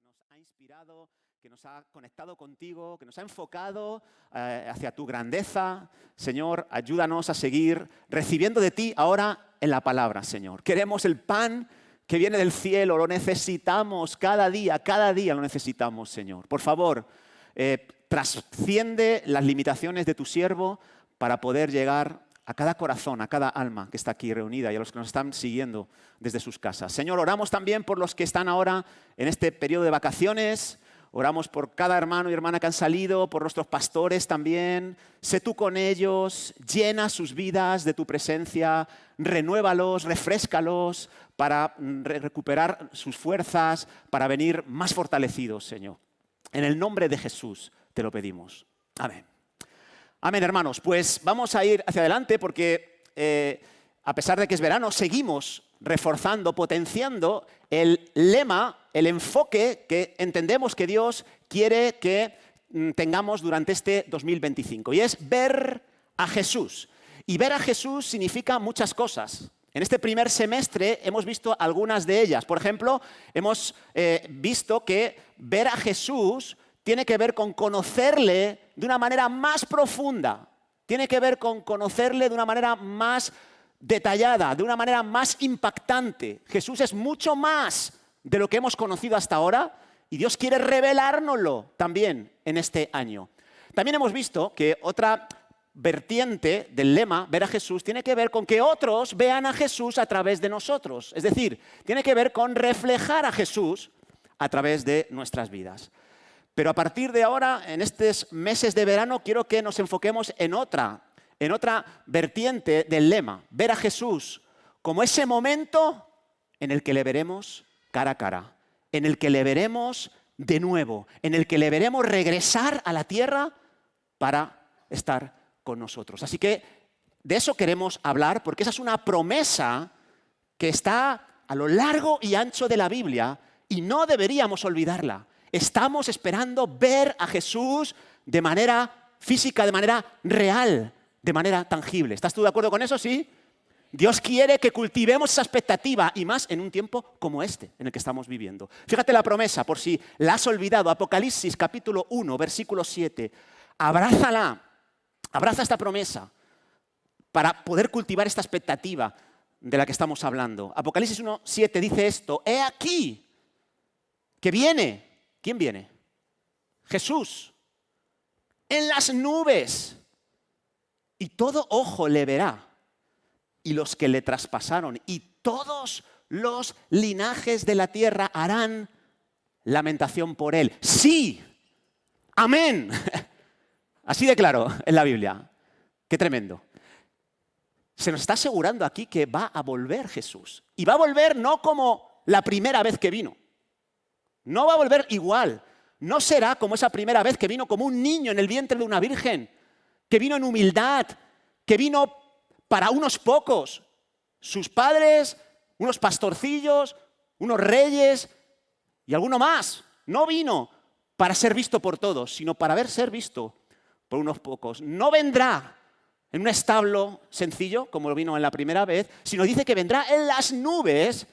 que nos ha inspirado, que nos ha conectado contigo, que nos ha enfocado hacia tu grandeza. Señor, ayúdanos a seguir recibiendo de ti ahora en la palabra, Señor. Queremos el pan que viene del cielo, lo necesitamos cada día lo necesitamos, Señor. Por favor, trasciende las limitaciones de tu siervo para poder llegar a cada corazón, a cada alma que está aquí reunida y a los que nos están siguiendo desde sus casas. Señor, oramos también por los que están ahora en este periodo de vacaciones. Oramos por cada hermano y hermana que han salido, por nuestros pastores también. Sé tú con ellos, llena sus vidas de tu presencia, renuévalos, refréscalos para recuperar sus fuerzas, para venir más fortalecidos, Señor. En el nombre de Jesús te lo pedimos. Amén. Amén, hermanos. Pues vamos a ir hacia adelante porque a pesar de que es verano, seguimos reforzando, potenciando el lema, el enfoque que entendemos que Dios quiere que tengamos durante este 2025. Y es ver a Jesús. Y ver a Jesús significa muchas cosas. En este primer semestre hemos visto algunas de ellas. Por ejemplo, hemos visto que ver a Jesús tiene que ver con conocerle de una manera más profunda. Tiene que ver con conocerle de una manera más detallada, de una manera más impactante. Jesús es mucho más de lo que hemos conocido hasta ahora y Dios quiere revelárnoslo también en este año. También hemos visto que otra vertiente del lema, ver a Jesús, tiene que ver con que otros vean a Jesús a través de nosotros. Es decir, tiene que ver con reflejar a Jesús a través de nuestras vidas. Pero a partir de ahora, en estos meses de verano, quiero que nos enfoquemos en otra vertiente del lema. Ver a Jesús como ese momento en el que le veremos cara a cara, en el que le veremos de nuevo, en el que le veremos regresar a la tierra para estar con nosotros. Así que de eso queremos hablar, porque esa es una promesa que está a lo largo y ancho de la Biblia y no deberíamos olvidarla. Estamos esperando ver a Jesús de manera física, de manera real, de manera tangible. ¿Estás tú de acuerdo con eso? ¿Sí? Dios quiere que cultivemos esa expectativa y más en un tiempo como este en el que estamos viviendo. Fíjate la promesa, por si la has olvidado. Apocalipsis capítulo 1, versículo 7. Abrázala, abraza esta promesa para poder cultivar esta expectativa de la que estamos hablando. Apocalipsis 1, 7 dice esto: he aquí que viene. ¿Quién viene? Jesús. En las nubes. Y todo ojo le verá. Y los que le traspasaron. Y todos los linajes de la tierra harán lamentación por él. Sí. Amén. Así de claro en la Biblia. Qué tremendo. Se nos está asegurando aquí que va a volver Jesús. Y va a volver no como la primera vez que vino. No va a volver igual. No será como esa primera vez que vino como un niño en el vientre de una virgen, que vino en humildad, que vino para unos pocos, sus padres, unos pastorcillos, unos reyes y alguno más. No vino para ser visto por todos, sino para ser visto por unos pocos. No vendrá en un establo sencillo, como lo vino en la primera vez, sino dice que vendrá en las nubes.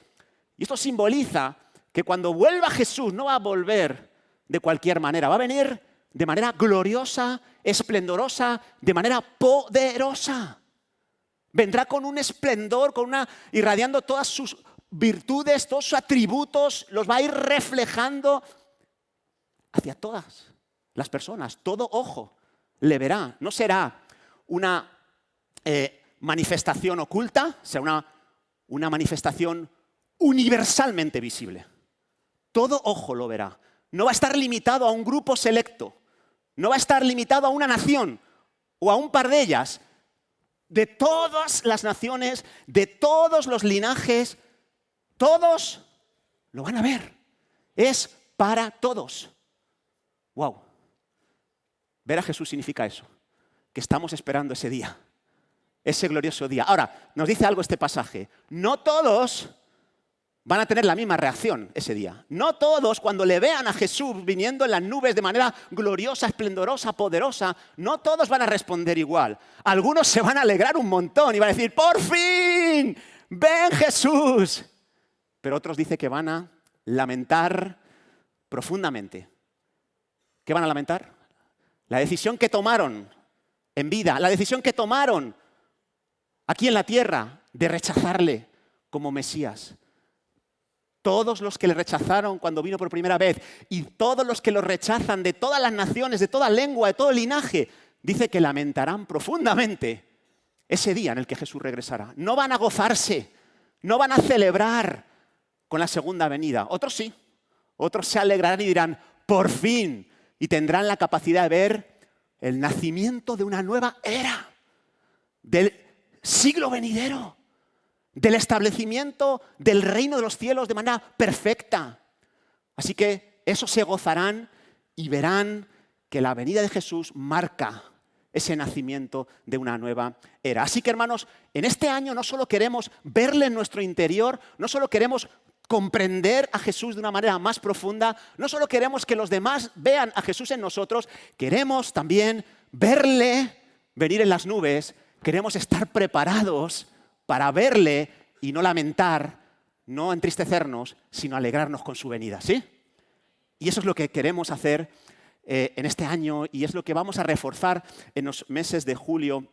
Y esto simboliza que cuando vuelva Jesús no va a volver de cualquier manera, va a venir de manera gloriosa, esplendorosa, de manera poderosa. Vendrá con un esplendor, irradiando todas sus virtudes, todos sus atributos, los va a ir reflejando hacia todas las personas. Todo ojo le verá. No será una manifestación oculta, será una manifestación universalmente visible. Todo ojo lo verá. No va a estar limitado a un grupo selecto. No va a estar limitado a una nación o a un par de ellas. De todas las naciones, de todos los linajes, todos lo van a ver. Es para todos. ¡Wow! Ver a Jesús significa eso. Que estamos esperando ese día. Ese glorioso día. Ahora, nos dice algo este pasaje. No todos van a tener la misma reacción ese día. No todos, cuando le vean a Jesús viniendo en las nubes de manera gloriosa, esplendorosa, poderosa, no todos van a responder igual. Algunos se van a alegrar un montón y van a decir: ¡por fin! ¡Ven Jesús! Pero otros dicen que van a lamentar profundamente. ¿Qué van a lamentar? La decisión que tomaron en vida, la decisión que tomaron aquí en la tierra de rechazarle como Mesías. Todos los que le rechazaron cuando vino por primera vez y todos los que lo rechazan de todas las naciones, de toda lengua, de todo linaje, dice que lamentarán profundamente ese día en el que Jesús regresará. No van a gozarse, no van a celebrar con la segunda venida. Otros sí, otros se alegrarán y dirán, por fin, y tendrán la capacidad de ver el nacimiento de una nueva era, del siglo venidero, del establecimiento del reino de los cielos de manera perfecta. Así que esos se gozarán y verán que la venida de Jesús marca ese nacimiento de una nueva era. Así que, hermanos, en este año no solo queremos verle en nuestro interior, no solo queremos comprender a Jesús de una manera más profunda, no solo queremos que los demás vean a Jesús en nosotros, queremos también verle venir en las nubes, queremos estar preparados para verle y no lamentar, no entristecernos, sino alegrarnos con su venida, ¿sí? Y eso es lo que queremos hacer en este año y es lo que vamos a reforzar en los meses de julio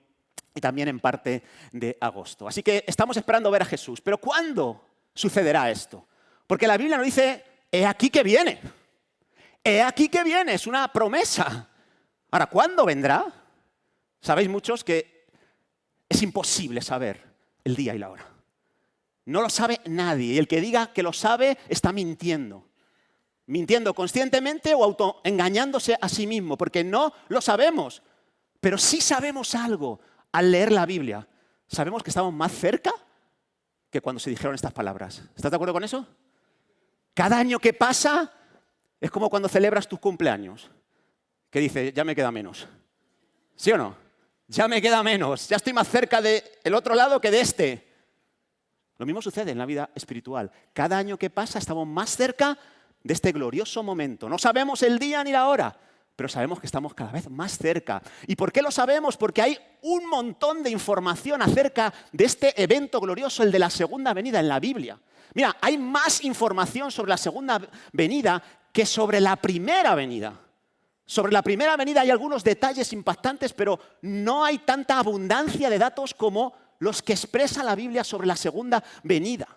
y también en parte de agosto. Así que estamos esperando ver a Jesús. ¿Pero cuándo sucederá esto? Porque la Biblia nos dice, he aquí que viene. He aquí que viene, es una promesa. Ahora, ¿cuándo vendrá? Sabéis muchos que es imposible saber el día y la hora. No lo sabe nadie y el que diga que lo sabe está mintiendo. Mintiendo conscientemente o autoengañándose a sí mismo, porque no lo sabemos. Pero sí sabemos algo al leer la Biblia. Sabemos que estamos más cerca que cuando se dijeron estas palabras. ¿Estás de acuerdo con eso? Cada año que pasa es como cuando celebras tus cumpleaños, que dices, ya me queda menos. ¿Sí o no? Ya me queda menos, ya estoy más cerca del otro lado que de este. Lo mismo sucede en la vida espiritual. Cada año que pasa estamos más cerca de este glorioso momento. No sabemos el día ni la hora, pero sabemos que estamos cada vez más cerca. ¿Y por qué lo sabemos? Porque hay un montón de información acerca de este evento glorioso, el de la segunda venida en la Biblia. Mira, hay más información sobre la segunda venida que sobre la primera venida. Sobre la primera venida hay algunos detalles impactantes, pero no hay tanta abundancia de datos como los que expresa la Biblia sobre la segunda venida.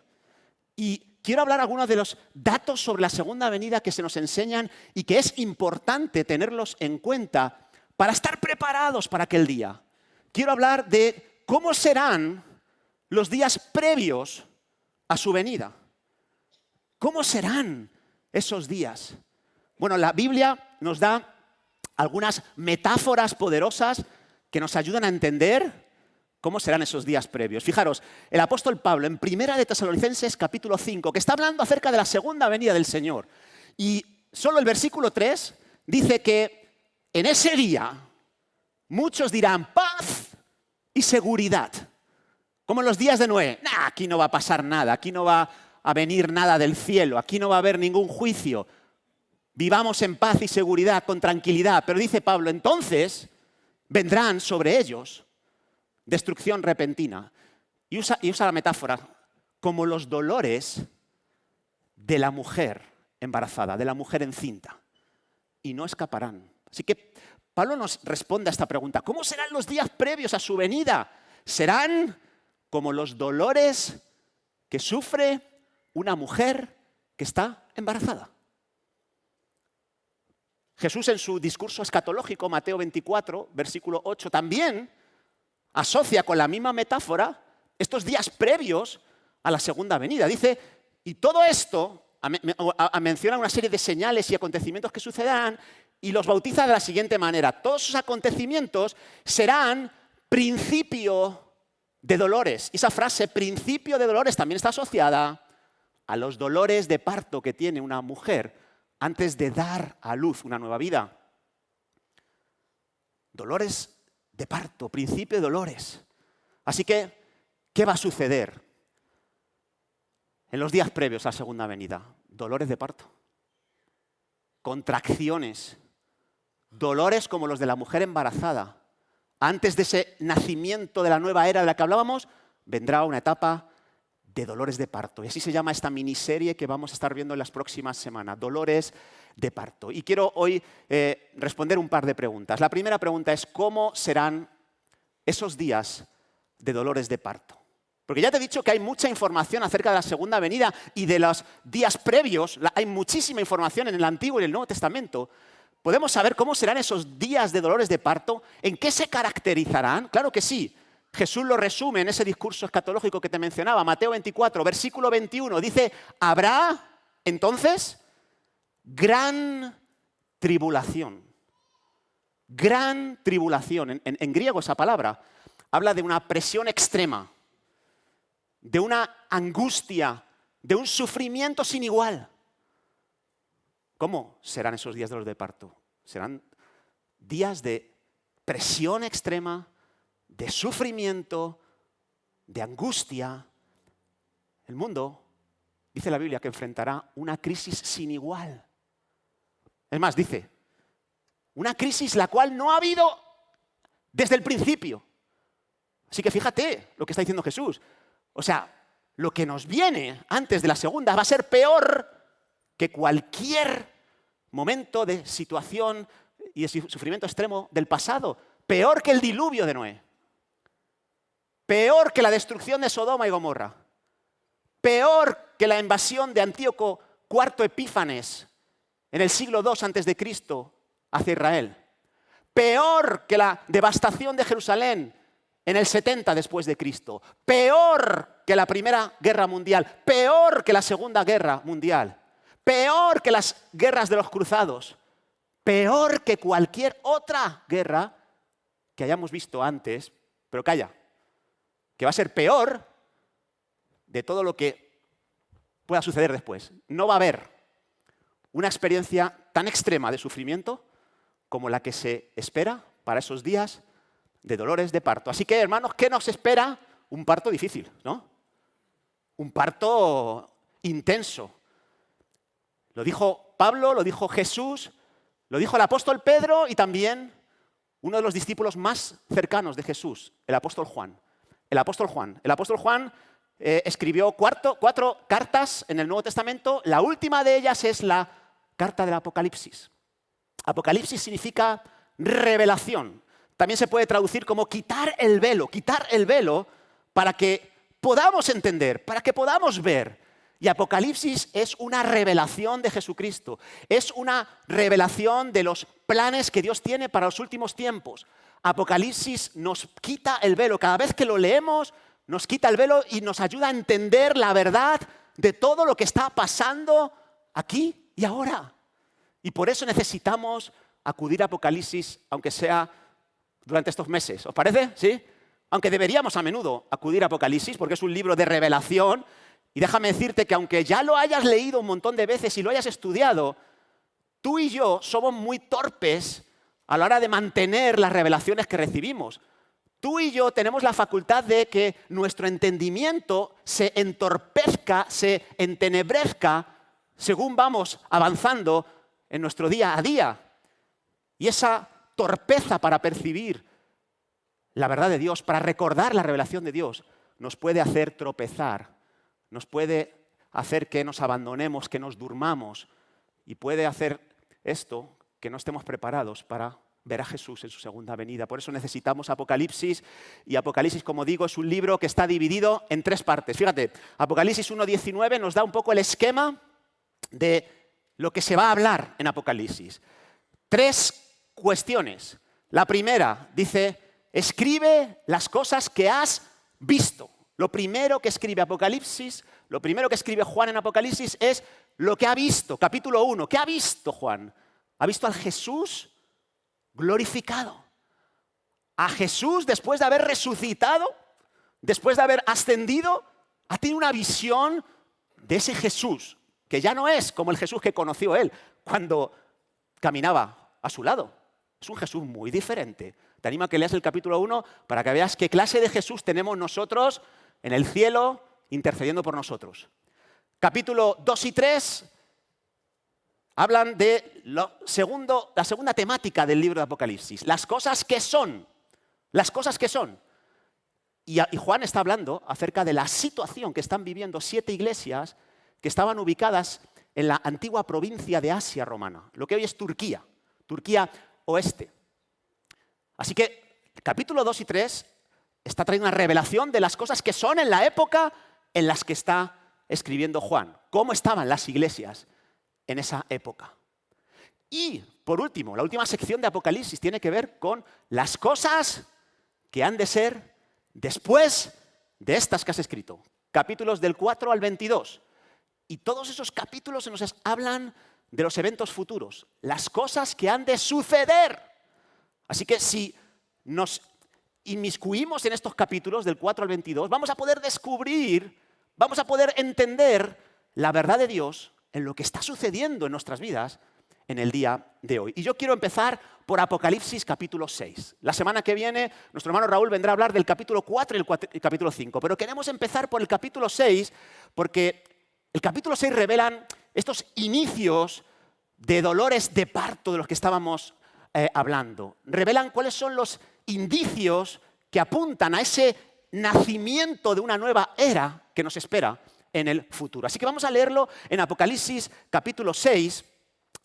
Y quiero hablar algunos de los datos sobre la segunda venida que se nos enseñan y que es importante tenerlos en cuenta para estar preparados para aquel día. Quiero hablar de cómo serán los días previos a su venida. ¿Cómo serán esos días? Bueno, la Biblia nos da algunas metáforas poderosas que nos ayudan a entender cómo serán esos días previos. Fijaros, el apóstol Pablo en Primera de Tesalonicenses capítulo 5, que está hablando acerca de la segunda venida del Señor. Y solo el versículo 3 dice que en ese día muchos dirán paz y seguridad. Como en los días de Noé. Aquí no va a pasar nada, aquí no va a venir nada del cielo, aquí no va a haber ningún juicio. Vivamos en paz y seguridad, con tranquilidad. Pero dice Pablo, entonces vendrán sobre ellos destrucción repentina. Y usa la metáfora como los dolores de la mujer embarazada, de la mujer encinta. Y no escaparán. Así que Pablo nos responde a esta pregunta. ¿Cómo serán los días previos a su venida? Serán como los dolores que sufre una mujer que está embarazada. Jesús en su discurso escatológico, Mateo 24, versículo 8, también asocia con la misma metáfora estos días previos a la segunda venida. Dice, y todo esto menciona una serie de señales y acontecimientos que sucederán y los bautiza de la siguiente manera. Todos esos acontecimientos serán principio de dolores. Y esa frase, principio de dolores, también está asociada a los dolores de parto que tiene una mujer antes de dar a luz una nueva vida. Dolores de parto, principio de dolores. Así que, ¿qué va a suceder en los días previos a la segunda venida? Dolores de parto, contracciones, dolores como los de la mujer embarazada. Antes de ese nacimiento de la nueva era de la que hablábamos, vendrá una etapa de dolores de parto. Y así se llama esta miniserie que vamos a estar viendo en las próximas semanas, dolores de parto. Y quiero hoy responder un par de preguntas. La primera pregunta es, ¿cómo serán esos días de dolores de parto? Porque ya te he dicho que hay mucha información acerca de la segunda venida y de los días previos. Hay muchísima información en el Antiguo y en el Nuevo Testamento. ¿Podemos saber cómo serán esos días de dolores de parto? ¿En qué se caracterizarán? Claro que sí. Jesús lo resume en ese discurso escatológico que te mencionaba, Mateo 24, versículo 21. Dice, habrá entonces gran tribulación. Gran tribulación. En griego esa palabra habla de una presión extrema, de una angustia, de un sufrimiento sin igual. ¿Cómo serán esos días de los de parto? Serán días de presión extrema, de sufrimiento, de angustia. El mundo, dice la Biblia, que enfrentará una crisis sin igual. Es más, dice, una crisis la cual no ha habido desde el principio. Así que fíjate lo que está diciendo Jesús. O sea, lo que nos viene antes de la segunda va a ser peor que cualquier momento de situación y de sufrimiento extremo del pasado. Peor que el diluvio de Noé. Peor que la destrucción de Sodoma y Gomorra. Peor que la invasión de Antíoco IV Epífanes en el siglo II a.C. hacia Israel. Peor que la devastación de Jerusalén en el 70 después de Cristo. Peor que la Primera Guerra Mundial. Peor que la Segunda Guerra Mundial. Peor que las guerras de los cruzados. Peor que cualquier otra guerra que hayamos visto antes. Pero calla, que va a ser peor de todo lo que pueda suceder después. No va a haber una experiencia tan extrema de sufrimiento como la que se espera para esos días de dolores de parto. Así que, hermanos, ¿qué nos espera? Un parto difícil, ¿no? Un parto intenso. Lo dijo Pablo, lo dijo Jesús, lo dijo el apóstol Pedro y también uno de los discípulos más cercanos de Jesús, el apóstol Juan. El apóstol Juan escribió cuatro cartas en el Nuevo Testamento. La última de ellas es la carta del Apocalipsis. Apocalipsis significa revelación. También se puede traducir como quitar el velo para que podamos entender, para que podamos ver. Y Apocalipsis es una revelación de Jesucristo. Es una revelación de los planes que Dios tiene para los últimos tiempos. Apocalipsis nos quita el velo. Cada vez que lo leemos, nos quita el velo y nos ayuda a entender la verdad de todo lo que está pasando aquí y ahora. Y por eso necesitamos acudir a Apocalipsis, aunque sea durante estos meses. ¿Os parece? ¿Sí? Aunque deberíamos a menudo acudir a Apocalipsis, porque es un libro de revelación. Y déjame decirte que aunque ya lo hayas leído un montón de veces y lo hayas estudiado, tú y yo somos muy torpes a la hora de mantener las revelaciones que recibimos. Tú y yo tenemos la facultad de que nuestro entendimiento se entorpezca, se entenebrezca según vamos avanzando en nuestro día a día. Y esa torpeza para percibir la verdad de Dios, para recordar la revelación de Dios, nos puede hacer tropezar, nos puede hacer que nos abandonemos, que nos durmamos, y puede hacer esto que no estemos preparados para ver a Jesús en su segunda venida. Por eso necesitamos Apocalipsis, y Apocalipsis, como digo, es un libro que está dividido en 3 partes. Fíjate, Apocalipsis 1:19 nos da un poco el esquema de lo que se va a hablar en Apocalipsis. 3 cuestiones. La primera dice, escribe las cosas que has visto. Lo primero que escribe Apocalipsis, lo primero que escribe Juan en Apocalipsis es lo que ha visto. Capítulo 1. ¿Qué ha visto Juan? Ha visto al Jesús glorificado. A Jesús, después de haber resucitado, después de haber ascendido, ha tenido una visión de ese Jesús, que ya no es como el Jesús que conoció él cuando caminaba a su lado. Es un Jesús muy diferente. Te animo a que leas el capítulo 1 para que veas qué clase de Jesús tenemos nosotros en el cielo intercediendo por nosotros. Capítulo 2 y 3 hablan de la segunda temática del libro de Apocalipsis. Las cosas que son. Las cosas que son. Y Juan está hablando acerca de la situación que están viviendo 7 iglesias que estaban ubicadas en la antigua provincia de Asia romana, lo que hoy es Turquía, Turquía oeste. Así que capítulo 2 y 3 está trayendo una revelación de las cosas que son en la época en las que está escribiendo Juan. Cómo estaban las iglesias en esa época. Y, por último, la última sección de Apocalipsis tiene que ver con las cosas que han de ser después de estas que has escrito. Capítulos del 4 al 22. Y todos esos capítulos nos hablan de los eventos futuros, las cosas que han de suceder. Así que si nos inmiscuimos en estos capítulos del 4 al 22, vamos a poder descubrir, vamos a poder entender la verdad de Dios en lo que está sucediendo en nuestras vidas en el día de hoy. Y yo quiero empezar por Apocalipsis capítulo 6. La semana que viene nuestro hermano Raúl vendrá a hablar del capítulo 4 y el capítulo 5. Pero queremos empezar por el capítulo 6 porque el capítulo 6 revelan estos inicios de dolores de parto de los que estábamos hablando. Revelan cuáles son los indicios que apuntan a ese nacimiento de una nueva era que nos espera en el futuro. Así que vamos a leerlo en Apocalipsis capítulo 6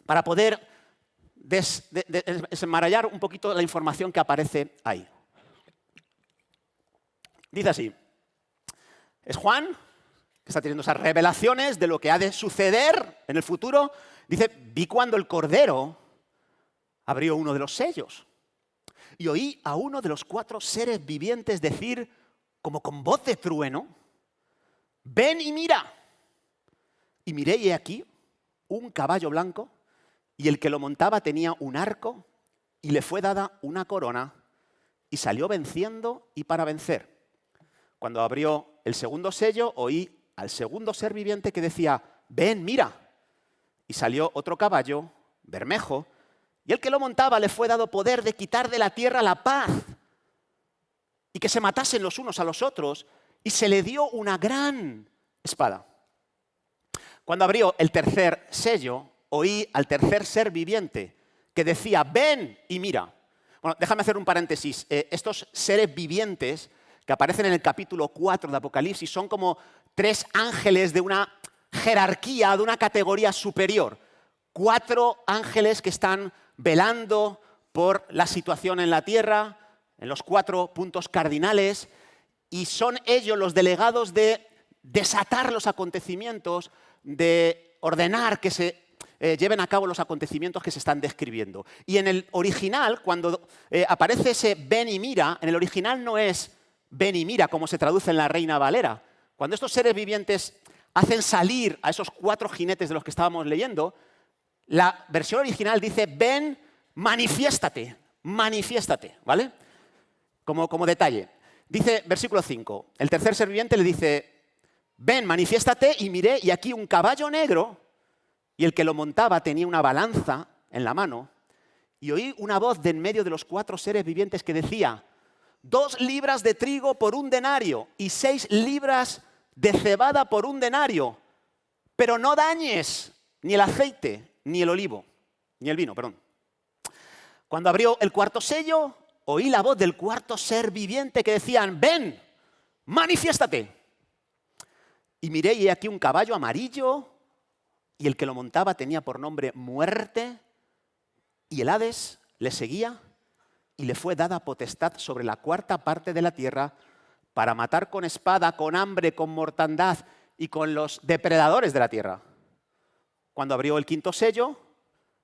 para poder desenmarañar un poquito la información que aparece ahí. Dice así, es Juan, que está teniendo esas revelaciones de lo que ha de suceder en el futuro. Dice, vi cuando el Cordero abrió uno de los sellos y oí a uno de los 4 seres vivientes decir, como con voz de trueno, ven y mira. Y miré y he aquí un caballo blanco, y el que lo montaba tenía un arco, y le fue dada una corona, y salió venciendo y para vencer. Cuando abrió el segundo sello, oí al segundo ser viviente que decía, ven, mira. Y salió otro caballo, bermejo, y el que lo montaba le fue dado poder de quitar de la tierra la paz, y que se matasen los unos a los otros, y se le dio una gran espada. Cuando abrió el tercer sello, oí al tercer ser viviente que decía, ven y mira. Bueno, déjame hacer un paréntesis. Estos seres vivientes que aparecen en el capítulo 4 de Apocalipsis son como 3 ángeles de una jerarquía, de una categoría superior. 4 ángeles que están velando por la situación en la tierra, en los 4 puntos cardinales, y son ellos los delegados de desatar los acontecimientos, de ordenar que se lleven a cabo los acontecimientos que se están describiendo. Y en el original, cuando aparece ese ven y mira, en el original no es ven y mira como se traduce en la Reina Valera. Cuando estos seres vivientes hacen salir a esos 4 jinetes de los que estábamos leyendo, la versión original dice ven, manifiéstate, manifiéstate, ¿vale? Como detalle. Dice, versículo 5, el tercer ser viviente le dice, ven, manifiéstate, y miré, y aquí un caballo negro, y el que lo montaba tenía una balanza en la mano, y oí una voz de en medio de los 4 seres vivientes que decía, 2 libras de trigo por 1 denario, y 6 libras de cebada por 1 denario, pero no dañes ni el aceite, ni el olivo, ni el vino, perdón. Cuando abrió el cuarto sello, oí la voz del 4 ser viviente que decían, ven, manifiéstate. Y miré y he aquí un caballo amarillo, y el que lo montaba tenía por nombre Muerte, y el Hades le seguía, y le fue dada potestad sobre la 4ª parte de la tierra para matar con espada, con hambre, con mortandad y con los depredadores de la tierra. Cuando abrió el 5.º sello,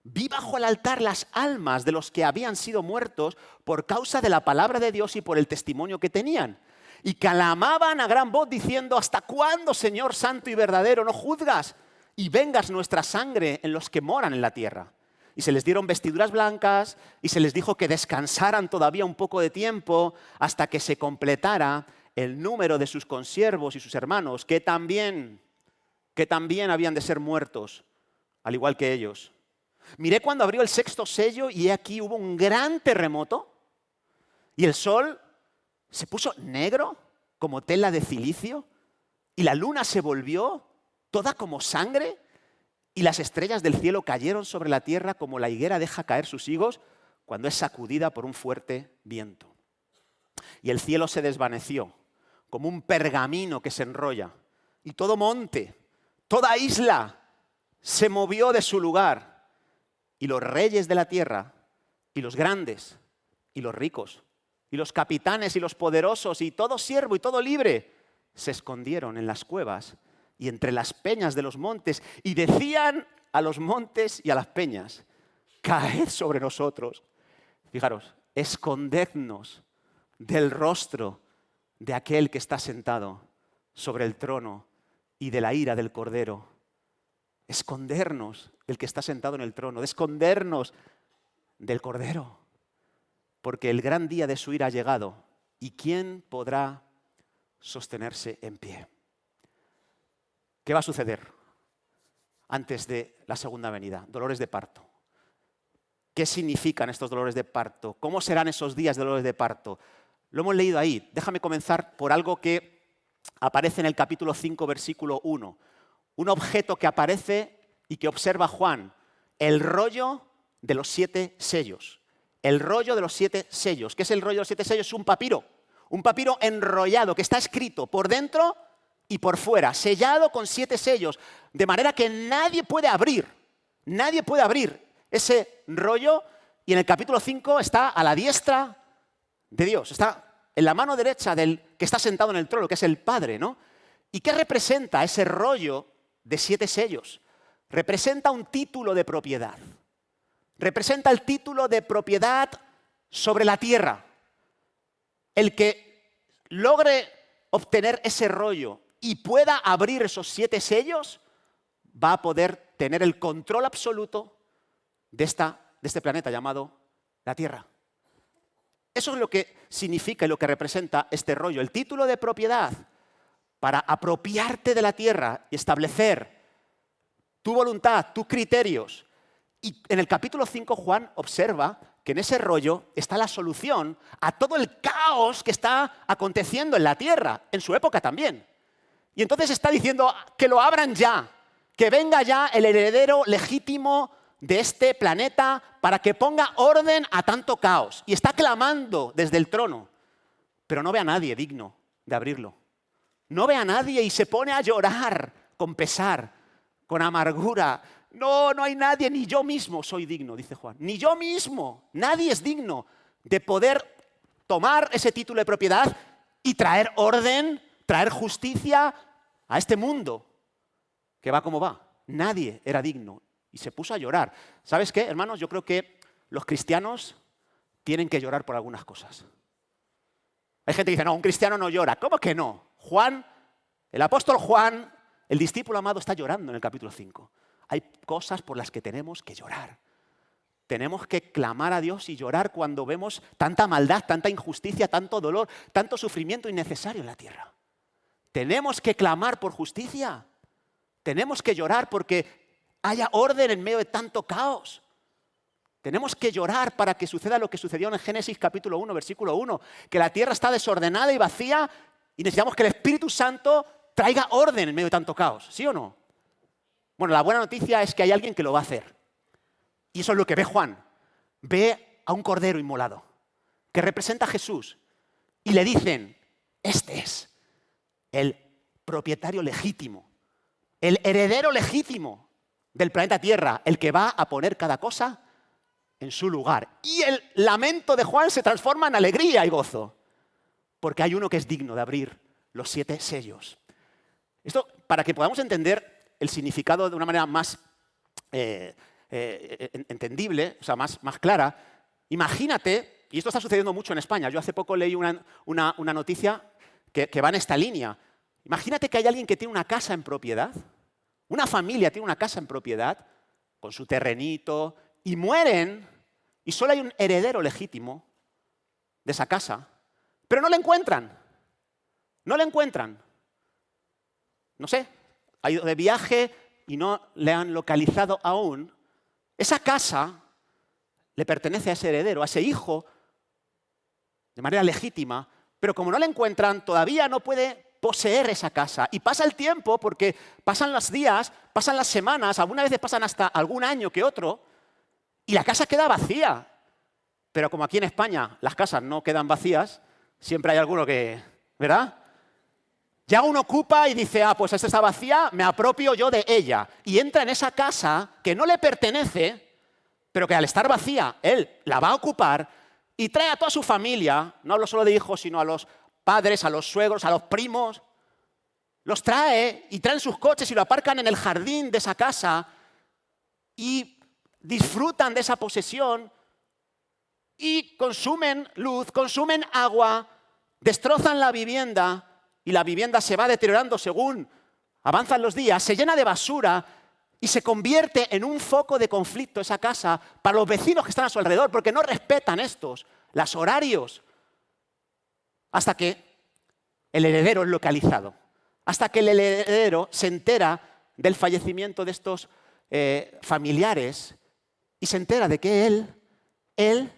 vi bajo el altar las almas de los que habían sido muertos por causa de la palabra de Dios y por el testimonio que tenían. Y clamaban a gran voz diciendo, ¿hasta cuándo, Señor santo y verdadero, no juzgas y vengas nuestra sangre en los que moran en la tierra? Y se les dieron vestiduras blancas y se les dijo que descansaran todavía un poco de tiempo hasta que se completara el número de sus consiervos y sus hermanos, que también habían de ser muertos, al igual que ellos. Miré cuando abrió el 6.º sello y he aquí hubo un gran terremoto y el sol se puso negro como tela de cilicio y la luna se volvió toda como sangre y las estrellas del cielo cayeron sobre la tierra como la higuera deja caer sus higos cuando es sacudida por un fuerte viento. Y el cielo se desvaneció como un pergamino que se enrolla. Y todo monte, toda isla se movió de su lugar. Y los reyes de la tierra, y los grandes, y los ricos, y los capitanes, y los poderosos, y todo siervo y todo libre, se escondieron en las cuevas y entre las peñas de los montes, y decían a los montes y a las peñas: caed sobre nosotros. Fijaros, escondednos del rostro de aquel que está sentado sobre el trono y de la ira del Cordero. Escondernos del que está sentado en el trono, de escondernos del Cordero, porque el gran día de su ira ha llegado, ¿y quién podrá sostenerse en pie? ¿Qué va a suceder antes de la segunda venida? Dolores de parto. ¿Qué significan estos dolores de parto? ¿Cómo serán esos días de dolores de parto? Lo hemos leído ahí. Déjame comenzar por algo que aparece en el capítulo 5, versículo 1. Un objeto que aparece y que observa Juan. El rollo de los 7 sellos. El rollo de los 7 sellos. ¿Qué es el rollo de los 7 sellos? Es un papiro. Un papiro enrollado que está escrito por dentro y por fuera, sellado con 7 sellos, de manera que nadie puede abrir ese rollo, y en el capítulo 5 está a la diestra de Dios, está en la mano derecha del que está sentado en el trono, que es el Padre, ¿no? ¿Y qué representa ese rollo de 7 sellos? Representa un título de propiedad. Representa el título de propiedad sobre la tierra. El que logre obtener ese rollo y pueda abrir esos 7 sellos, va a poder tener el control absoluto de este planeta llamado la Tierra. Eso es lo que significa y lo que representa este rollo, el título de propiedad para apropiarte de la Tierra y establecer tu voluntad, tus criterios. Y en el capítulo 5 Juan observa que en ese rollo está la solución a todo el caos que está aconteciendo en la Tierra, en su época también. Y entonces está diciendo que lo abran ya, que venga ya el heredero legítimo de este planeta para que ponga orden a tanto caos. Y está clamando desde el trono, pero no ve a nadie digno de abrirlo. No ve a nadie y se pone a llorar con pesar, con amargura. No hay nadie, ni yo mismo soy digno, dice Juan. Ni yo mismo, nadie es digno de poder tomar ese título de propiedad y traer orden, traer justicia a este mundo que va como va. Nadie era digno y se puso a llorar. ¿Sabes qué, hermanos? Yo creo que los cristianos tienen que llorar por algunas cosas. Hay gente que dice, no, un cristiano no llora. ¿Cómo que no? Juan, el apóstol Juan, el discípulo amado, está llorando en el capítulo 5. Hay cosas por las que tenemos que llorar. Tenemos que clamar a Dios y llorar cuando vemos tanta maldad, tanta injusticia, tanto dolor, tanto sufrimiento innecesario en la tierra. Tenemos que clamar por justicia. Tenemos que llorar porque haya orden en medio de tanto caos. Tenemos que llorar para que suceda lo que sucedió en Génesis capítulo 1, versículo 1, que la tierra está desordenada y vacía y necesitamos que el Espíritu Santo traiga orden en medio de tanto caos. ¿Sí o no? Bueno, la buena noticia es que hay alguien que lo va a hacer. Y eso es lo que ve Juan. Ve a un cordero inmolado, que representa a Jesús. Y le dicen, este es el propietario legítimo, el heredero legítimo del planeta Tierra, el que va a poner cada cosa en su lugar. Y el lamento de Juan se transforma en alegría y gozo, porque hay uno que es digno de abrir los 7 sellos. Esto, para que podamos entender el significado de una manera más entendible, o sea, más clara, imagínate, y esto está sucediendo mucho en España, yo hace poco leí una noticia que va en esta línea. Imagínate que hay alguien que tiene una casa en propiedad, una familia tiene una casa en propiedad, con su terrenito, y mueren, y solo hay un heredero legítimo de esa casa, pero no le encuentran. No le encuentran. No sé, ha ido de viaje y no le han localizado aún. Esa casa le pertenece a ese heredero, a ese hijo, de manera legítima, pero como no le encuentran, todavía no puede poseer esa casa. Y pasa el tiempo porque pasan los días, pasan las semanas, algunas veces pasan hasta algún año que otro, y la casa queda vacía. Pero como aquí en España las casas no quedan vacías, siempre hay alguno que, ¿verdad?, Ya uno ocupa y dice, pues esta está vacía, me apropio yo de ella. Y entra en esa casa que no le pertenece, pero que al estar vacía, él la va a ocupar y trae a toda su familia, no hablo solo de hijos, sino a los padres, a los suegros, a los primos. Los trae y traen sus coches y lo aparcan en el jardín de esa casa y disfrutan de esa posesión y consumen luz, consumen agua, destrozan la vivienda y la vivienda se va deteriorando según avanzan los días, se llena de basura y se convierte en un foco de conflicto esa casa para los vecinos que están a su alrededor, porque no respetan los horarios, hasta que el heredero es localizado, hasta que el heredero se entera del fallecimiento de estos familiares y se entera de que él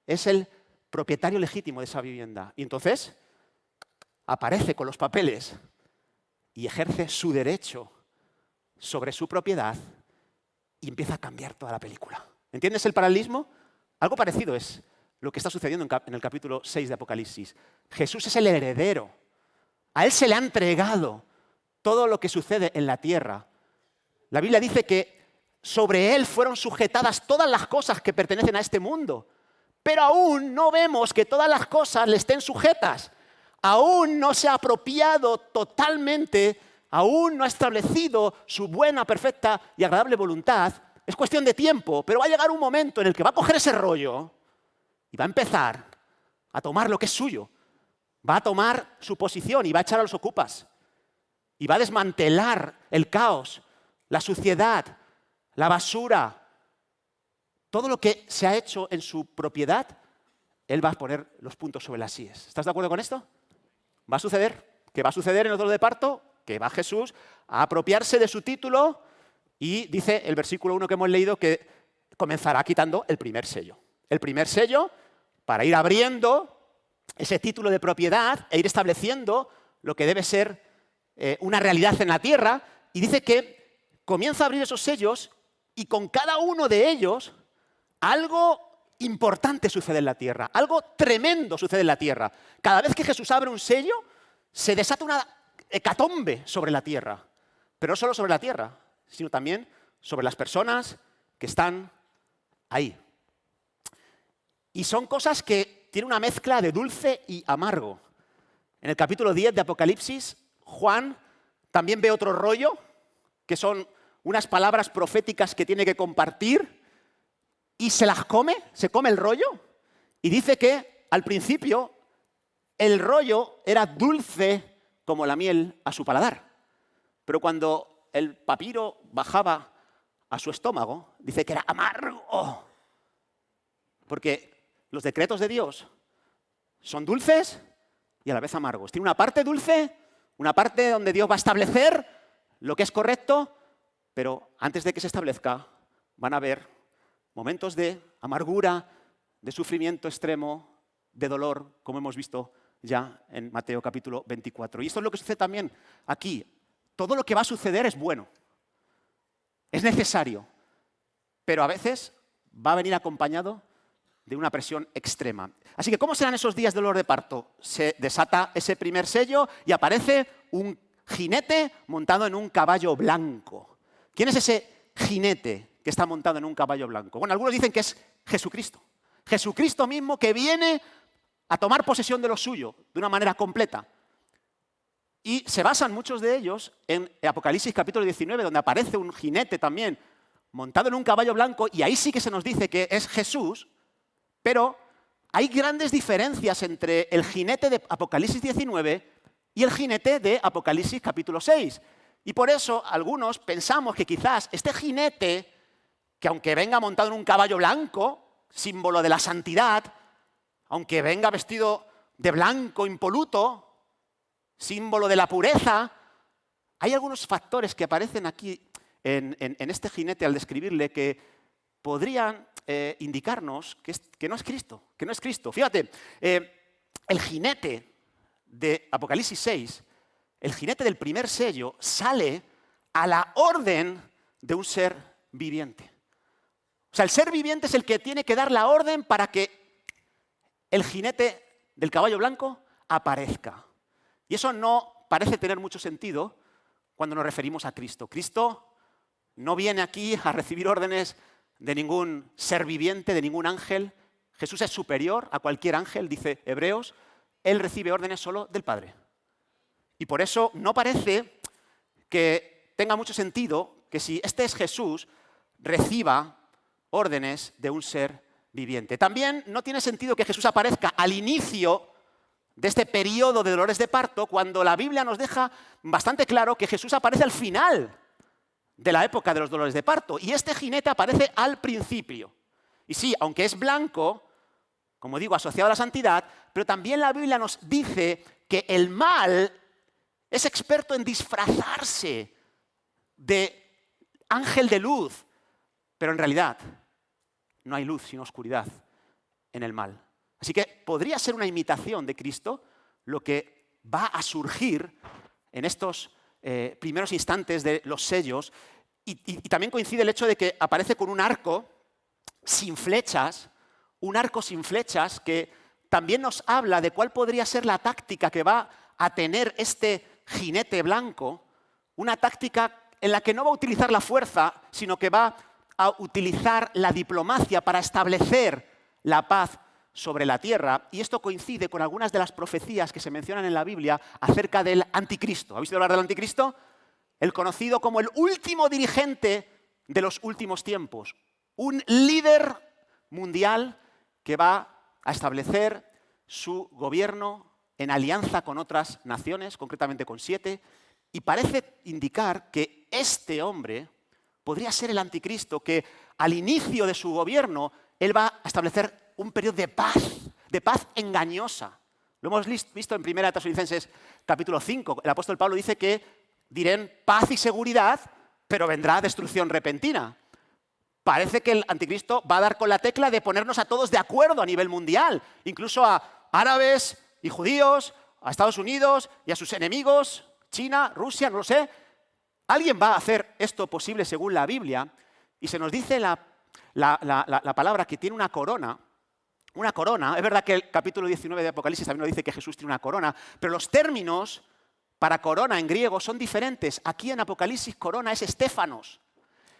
es el propietario legítimo de esa vivienda. Y entonces aparece con los papeles y ejerce su derecho sobre su propiedad y empieza a cambiar toda la película. ¿Entiendes el paralelismo? Algo parecido es lo que está sucediendo en el capítulo 6 de Apocalipsis. Jesús es el heredero. A él se le ha entregado todo lo que sucede en la tierra. La Biblia dice que sobre él fueron sujetadas todas las cosas que pertenecen a este mundo. Pero aún no vemos que todas las cosas le estén sujetas. Aún no se ha apropiado totalmente, aún no ha establecido su buena, perfecta y agradable voluntad. Es cuestión de tiempo, pero va a llegar un momento en el que va a coger ese rollo y va a empezar a tomar lo que es suyo. Va a tomar su posición y va a echar a los ocupas. Y va a desmantelar el caos, la suciedad, la basura. Todo lo que se ha hecho en su propiedad, él va a poner los puntos sobre las íes. ¿Estás de acuerdo con esto? Va a suceder. ¿Qué va a suceder en el duelo de parto? Que va Jesús a apropiarse de su título y dice el versículo 1 que hemos leído que comenzará quitando el primer sello. El primer sello para ir abriendo ese título de propiedad e ir estableciendo lo que debe ser una realidad en la tierra. Y dice que comienza a abrir esos sellos y con cada uno de ellos algo importante sucede en la tierra, algo tremendo sucede en la tierra. Cada vez que Jesús abre un sello, se desata una hecatombe sobre la tierra. Pero no solo sobre la tierra, sino también sobre las personas que están ahí. Y son cosas que tienen una mezcla de dulce y amargo. En el capítulo 10 de Apocalipsis, Juan también ve otro rollo, que son unas palabras proféticas que tiene que compartir, y se las come, se come el rollo, y dice que al principio el rollo era dulce como la miel a su paladar. Pero cuando el papiro bajaba a su estómago, dice que era amargo. Porque los decretos de Dios son dulces y a la vez amargos. Tiene una parte dulce, una parte donde Dios va a establecer lo que es correcto, pero antes de que se establezca van a haber momentos de amargura, de sufrimiento extremo, de dolor, como hemos visto ya en Mateo capítulo 24. Y esto es lo que sucede también aquí. Todo lo que va a suceder es bueno, es necesario, pero a veces va a venir acompañado de una presión extrema. Así que, ¿cómo serán esos días de dolor de parto? Se desata ese primer sello y aparece un jinete montado en un caballo blanco. ¿Quién es ese jinete que está montado en un caballo blanco? Bueno, algunos dicen que es Jesucristo. Jesucristo mismo que viene a tomar posesión de lo suyo de una manera completa. Y se basan muchos de ellos en Apocalipsis capítulo 19, donde aparece un jinete también montado en un caballo blanco, y ahí sí que se nos dice que es Jesús, pero hay grandes diferencias entre el jinete de Apocalipsis 19 y el jinete de Apocalipsis capítulo 6. Y por eso algunos pensamos que quizás este jinete, que aunque venga montado en un caballo blanco, símbolo de la santidad, aunque venga vestido de blanco impoluto, símbolo de la pureza, hay algunos factores que aparecen aquí en este jinete al describirle que podrían indicarnos que no es Cristo, que no es Cristo. Fíjate, el jinete de Apocalipsis 6, el jinete del primer sello, sale a la orden de un ser viviente. O sea, el ser viviente es el que tiene que dar la orden para que el jinete del caballo blanco aparezca. Y eso no parece tener mucho sentido cuando nos referimos a Cristo. Cristo no viene aquí a recibir órdenes de ningún ser viviente, de ningún ángel. Jesús es superior a cualquier ángel, dice Hebreos. Él recibe órdenes solo del Padre. Y por eso no parece que tenga mucho sentido que si este es Jesús, reciba órdenes de un ser viviente. También no tiene sentido que Jesús aparezca al inicio de este periodo de dolores de parto, cuando la Biblia nos deja bastante claro que Jesús aparece al final de la época de los dolores de parto. Y este jinete aparece al principio. Y sí, aunque es blanco, como digo, asociado a la santidad, pero también la Biblia nos dice que el mal es experto en disfrazarse de ángel de luz, pero en realidad no hay luz sino oscuridad en el mal. Así que podría ser una imitación de Cristo lo que va a surgir en estos primeros instantes de los sellos. Y también coincide el hecho de que aparece con un arco sin flechas, que también nos habla de cuál podría ser la táctica que va a tener este jinete blanco, una táctica en la que no va a utilizar la fuerza, sino que va a utilizar la diplomacia para establecer la paz sobre la tierra. Y esto coincide con algunas de las profecías que se mencionan en la Biblia acerca del anticristo. ¿Habéis oído hablar del anticristo? El conocido como el último dirigente de los últimos tiempos. Un líder mundial que va a establecer su gobierno en alianza con otras naciones, concretamente con 7, y parece indicar que este hombre podría ser el anticristo, que al inicio de su gobierno él va a establecer un periodo de paz engañosa. Lo hemos visto en 1 Tesalonicenses capítulo 5. El apóstol Pablo dice que dirán paz y seguridad, pero vendrá destrucción repentina. Parece que el anticristo va a dar con la tecla de ponernos a todos de acuerdo a nivel mundial, incluso a árabes y judíos, a Estados Unidos y a sus enemigos, China, Rusia, no lo sé. Alguien va a hacer esto posible según la Biblia, y se nos dice la palabra que tiene una corona. Una corona, es verdad que el capítulo 19 de Apocalipsis también nos dice que Jesús tiene una corona, pero los términos para corona en griego son diferentes. Aquí en Apocalipsis corona es estéfanos.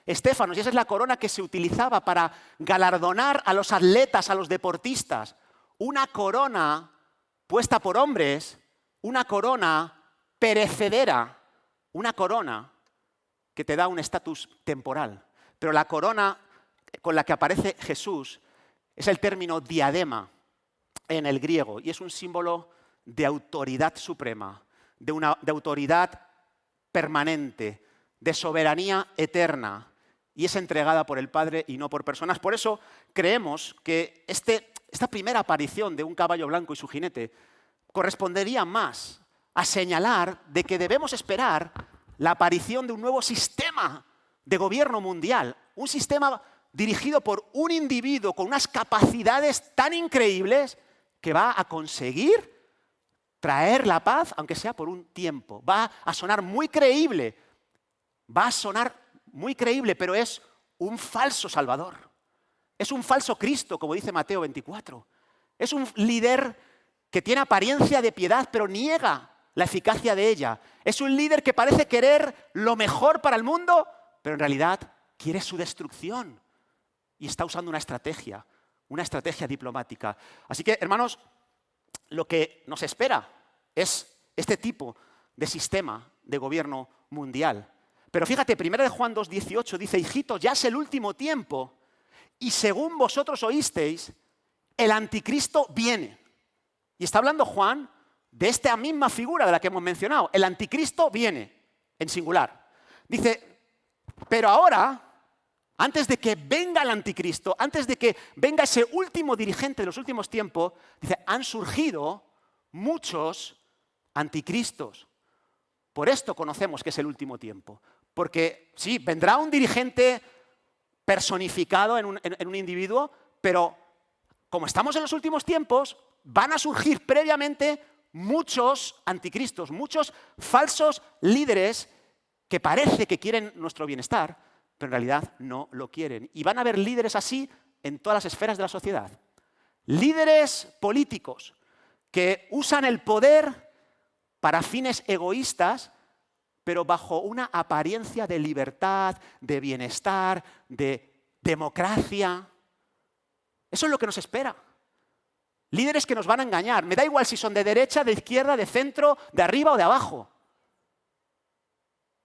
Estéfanos, y esa es la corona que se utilizaba para galardonar a los atletas, a los deportistas. Una corona puesta por hombres, una corona perecedera, una corona que te da un estatus temporal. Pero la corona con la que aparece Jesús es el término diadema en el griego, y es un símbolo de autoridad suprema, de autoridad permanente, de soberanía eterna, y es entregada por el Padre y no por personas. Por eso creemos que esta primera aparición de un caballo blanco y su jinete correspondería más a señalar de que debemos esperar la aparición de un nuevo sistema de gobierno mundial, un sistema dirigido por un individuo con unas capacidades tan increíbles que va a conseguir traer la paz, aunque sea por un tiempo. Va a sonar muy creíble, pero es un falso Salvador. Es un falso Cristo, como dice Mateo 24. Es un líder que tiene apariencia de piedad, pero niega la eficacia de ella. Es un líder que parece querer lo mejor para el mundo, pero en realidad quiere su destrucción. Y está usando una estrategia diplomática. Así que, hermanos, lo que nos espera es este tipo de sistema de gobierno mundial. Pero fíjate, 1 Juan 2:18 dice: hijitos, ya es el último tiempo, y según vosotros oísteis, el anticristo viene. Y está hablando Juan de esta misma figura de la que hemos mencionado. El anticristo viene, en singular. Dice, pero ahora, antes de que venga el anticristo, antes de que venga ese último dirigente de los últimos tiempos, dice, han surgido muchos anticristos. Por esto conocemos que es el último tiempo. Porque sí, vendrá un dirigente personificado en un individuo, pero como estamos en los últimos tiempos, van a surgir previamente muchos anticristos, muchos falsos líderes que parece que quieren nuestro bienestar, pero en realidad no lo quieren. Y van a haber líderes así en todas las esferas de la sociedad. Líderes políticos que usan el poder para fines egoístas, pero bajo una apariencia de libertad, de bienestar, de democracia. Eso es lo que nos espera. Líderes que nos van a engañar. Me da igual si son de derecha, de izquierda, de centro, de arriba o de abajo.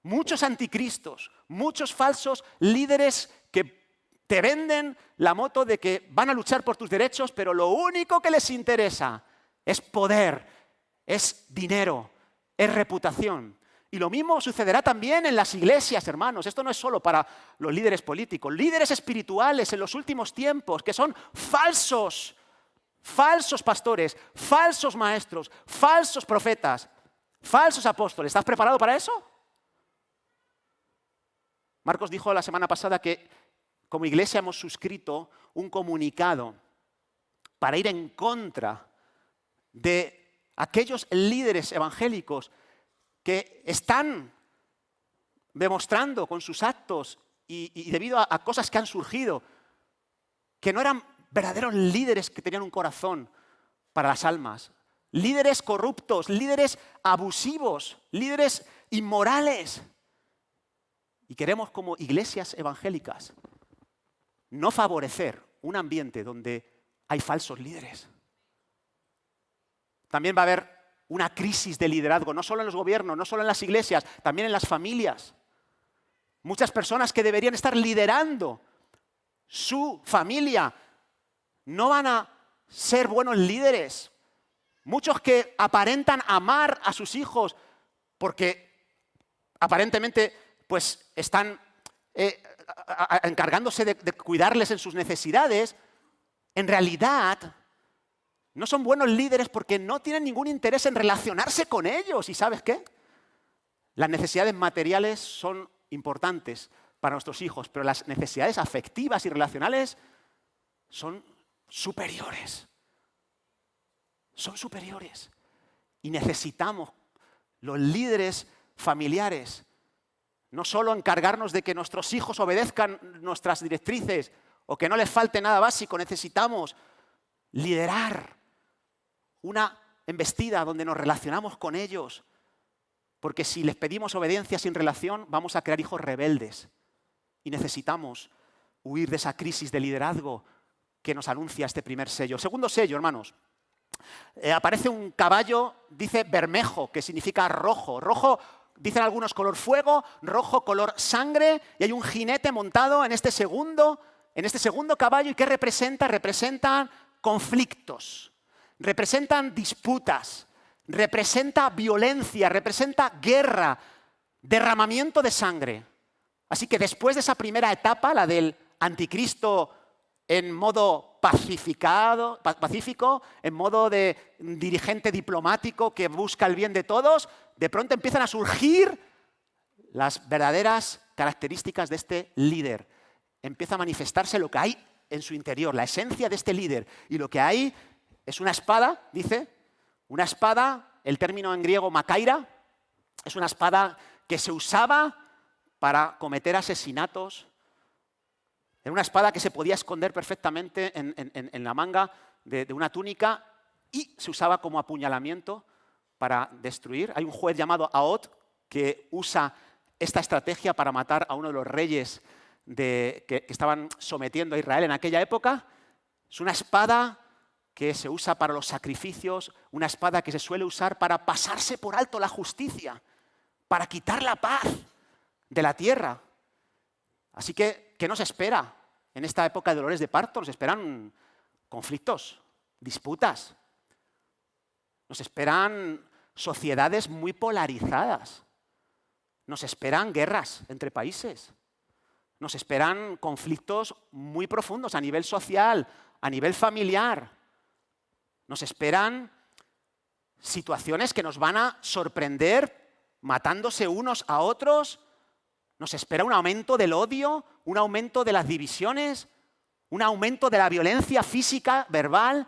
Muchos anticristos, muchos falsos líderes que te venden la moto de que van a luchar por tus derechos, pero lo único que les interesa es poder, es dinero, es reputación. Y lo mismo sucederá también en las iglesias, hermanos. Esto no es solo para los líderes políticos. Líderes espirituales en los últimos tiempos que son falsos, falsos pastores, falsos maestros, falsos profetas, falsos apóstoles. ¿Estás preparado para eso? Marcos dijo la semana pasada que como iglesia hemos suscrito un comunicado para ir en contra de aquellos líderes evangélicos que están demostrando con sus actos y debido a cosas que han surgido, que no eran verdaderos líderes que tenían un corazón para las almas. Líderes corruptos, líderes abusivos, líderes inmorales. Y queremos como iglesias evangélicas no favorecer un ambiente donde hay falsos líderes. También va a haber una crisis de liderazgo, no solo en los gobiernos, no solo en las iglesias, también en las familias. Muchas personas que deberían estar liderando su familia no van a ser buenos líderes. Muchos que aparentan amar a sus hijos porque aparentemente pues están encargándose de cuidarles en sus necesidades, en realidad no son buenos líderes porque no tienen ningún interés en relacionarse con ellos. ¿Y sabes qué? Las necesidades materiales son importantes para nuestros hijos, pero las necesidades afectivas y relacionales son superiores. Son superiores. Y necesitamos los líderes familiares no solo encargarnos de que nuestros hijos obedezcan nuestras directrices o que no les falte nada básico, necesitamos liderar una embestida donde nos relacionamos con ellos, porque si les pedimos obediencia sin relación, vamos a crear hijos rebeldes y necesitamos huir de esa crisis de liderazgo que nos anuncia este primer sello. Segundo sello, hermanos. Aparece un caballo, dice bermejo, que significa rojo. Rojo, dicen algunos, color fuego, rojo, color sangre, y hay un jinete montado en este segundo caballo. ¿Y qué representa? Representan conflictos, representan disputas, representa violencia, representa guerra, derramamiento de sangre. Así que después de esa primera etapa, la del anticristo en modo pacífico, en modo de dirigente diplomático que busca el bien de todos, de pronto empiezan a surgir las verdaderas características de este líder. Empieza a manifestarse lo que hay en su interior, la esencia de este líder. Y lo que hay es una espada, dice, una espada, el término en griego makaira, es una espada que se usaba para cometer asesinatos. Era una espada que se podía esconder perfectamente en la manga de una túnica y se usaba como apuñalamiento para destruir. Hay un juez llamado Aot que usa esta estrategia para matar a uno de los reyes que estaban sometiendo a Israel en aquella época. Es una espada que se usa para los sacrificios, una espada que se suele usar para pasarse por alto la justicia, para quitar la paz de la tierra. Así que, ¿qué nos espera en esta época de dolores de parto? Nos esperan conflictos, disputas. Nos esperan sociedades muy polarizadas. Nos esperan guerras entre países. Nos esperan conflictos muy profundos a nivel social, a nivel familiar. Nos esperan situaciones que nos van a sorprender matándose unos a otros. Nos espera un aumento del odio, un aumento de las divisiones, un aumento de la violencia física, verbal.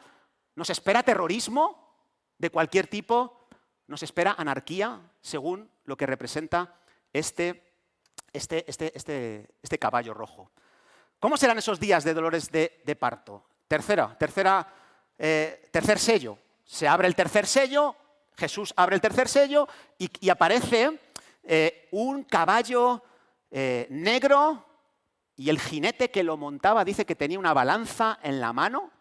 Nos espera terrorismo de cualquier tipo. Nos espera anarquía, según lo que representa este caballo rojo. ¿Cómo serán esos días de dolores de parto? Tercer sello. Se abre el tercer sello, Jesús abre el tercer sello y aparece un caballo negro, y el jinete que lo montaba dice que tenía una balanza en la mano.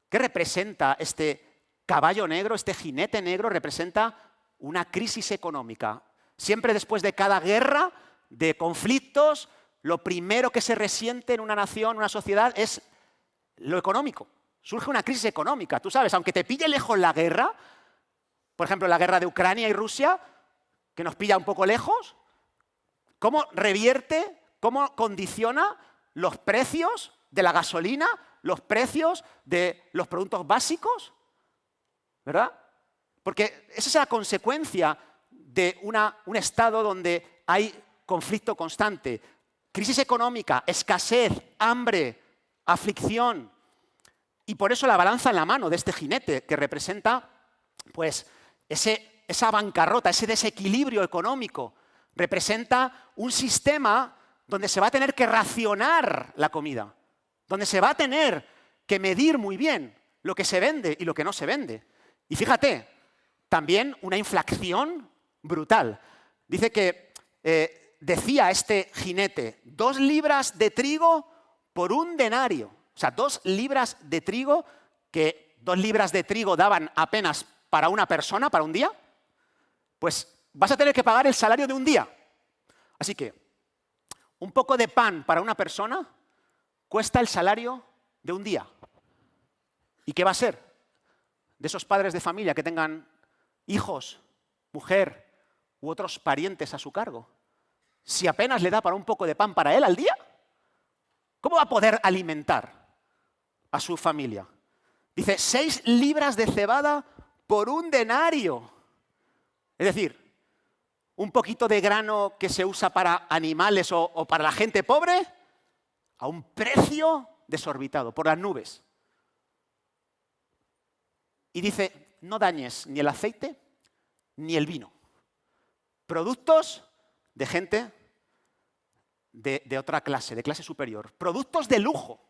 ¿Qué representa este caballo negro? Este jinete negro representa una crisis económica. Siempre después de cada guerra, de conflictos, lo primero que se resiente en una nación, una sociedad, es lo económico. Surge una crisis económica. Tú sabes, aunque te pille lejos la guerra, por ejemplo, la guerra de Ucrania y Rusia, que nos pilla un poco lejos, ¿cómo revierte, cómo condiciona los precios de la gasolina, los precios de los productos básicos? ¿Verdad? Porque esa es la consecuencia de un estado donde hay conflicto constante, crisis económica, escasez, hambre, aflicción. Y por eso la balanza en la mano de este jinete, que representa pues, esa bancarrota, ese desequilibrio económico, representa un sistema donde se va a tener que racionar la comida, donde se va a tener que medir muy bien lo que se vende y lo que no se vende. Y fíjate, también una inflación brutal. Dice que decía este jinete, 2 libras de trigo por 1 denario. O sea, 2 libras de trigo, que 2 libras de trigo daban apenas para una persona, para un día. Pues vas a tener que pagar el salario de un día. Así que un poco de pan para una persona cuesta el salario de un día. ¿Y qué va a ser de esos padres de familia que tengan hijos, mujer u otros parientes a su cargo? Si apenas le da para un poco de pan para él al día, ¿cómo va a poder alimentar a su familia? Dice, 6 libras de cebada por 1 denario. Es decir, un poquito de grano que se usa para animales o para la gente pobre, a un precio desorbitado, por las nubes. Y dice, no dañes ni el aceite ni el vino. Productos de gente de otra clase, de clase superior. Productos de lujo.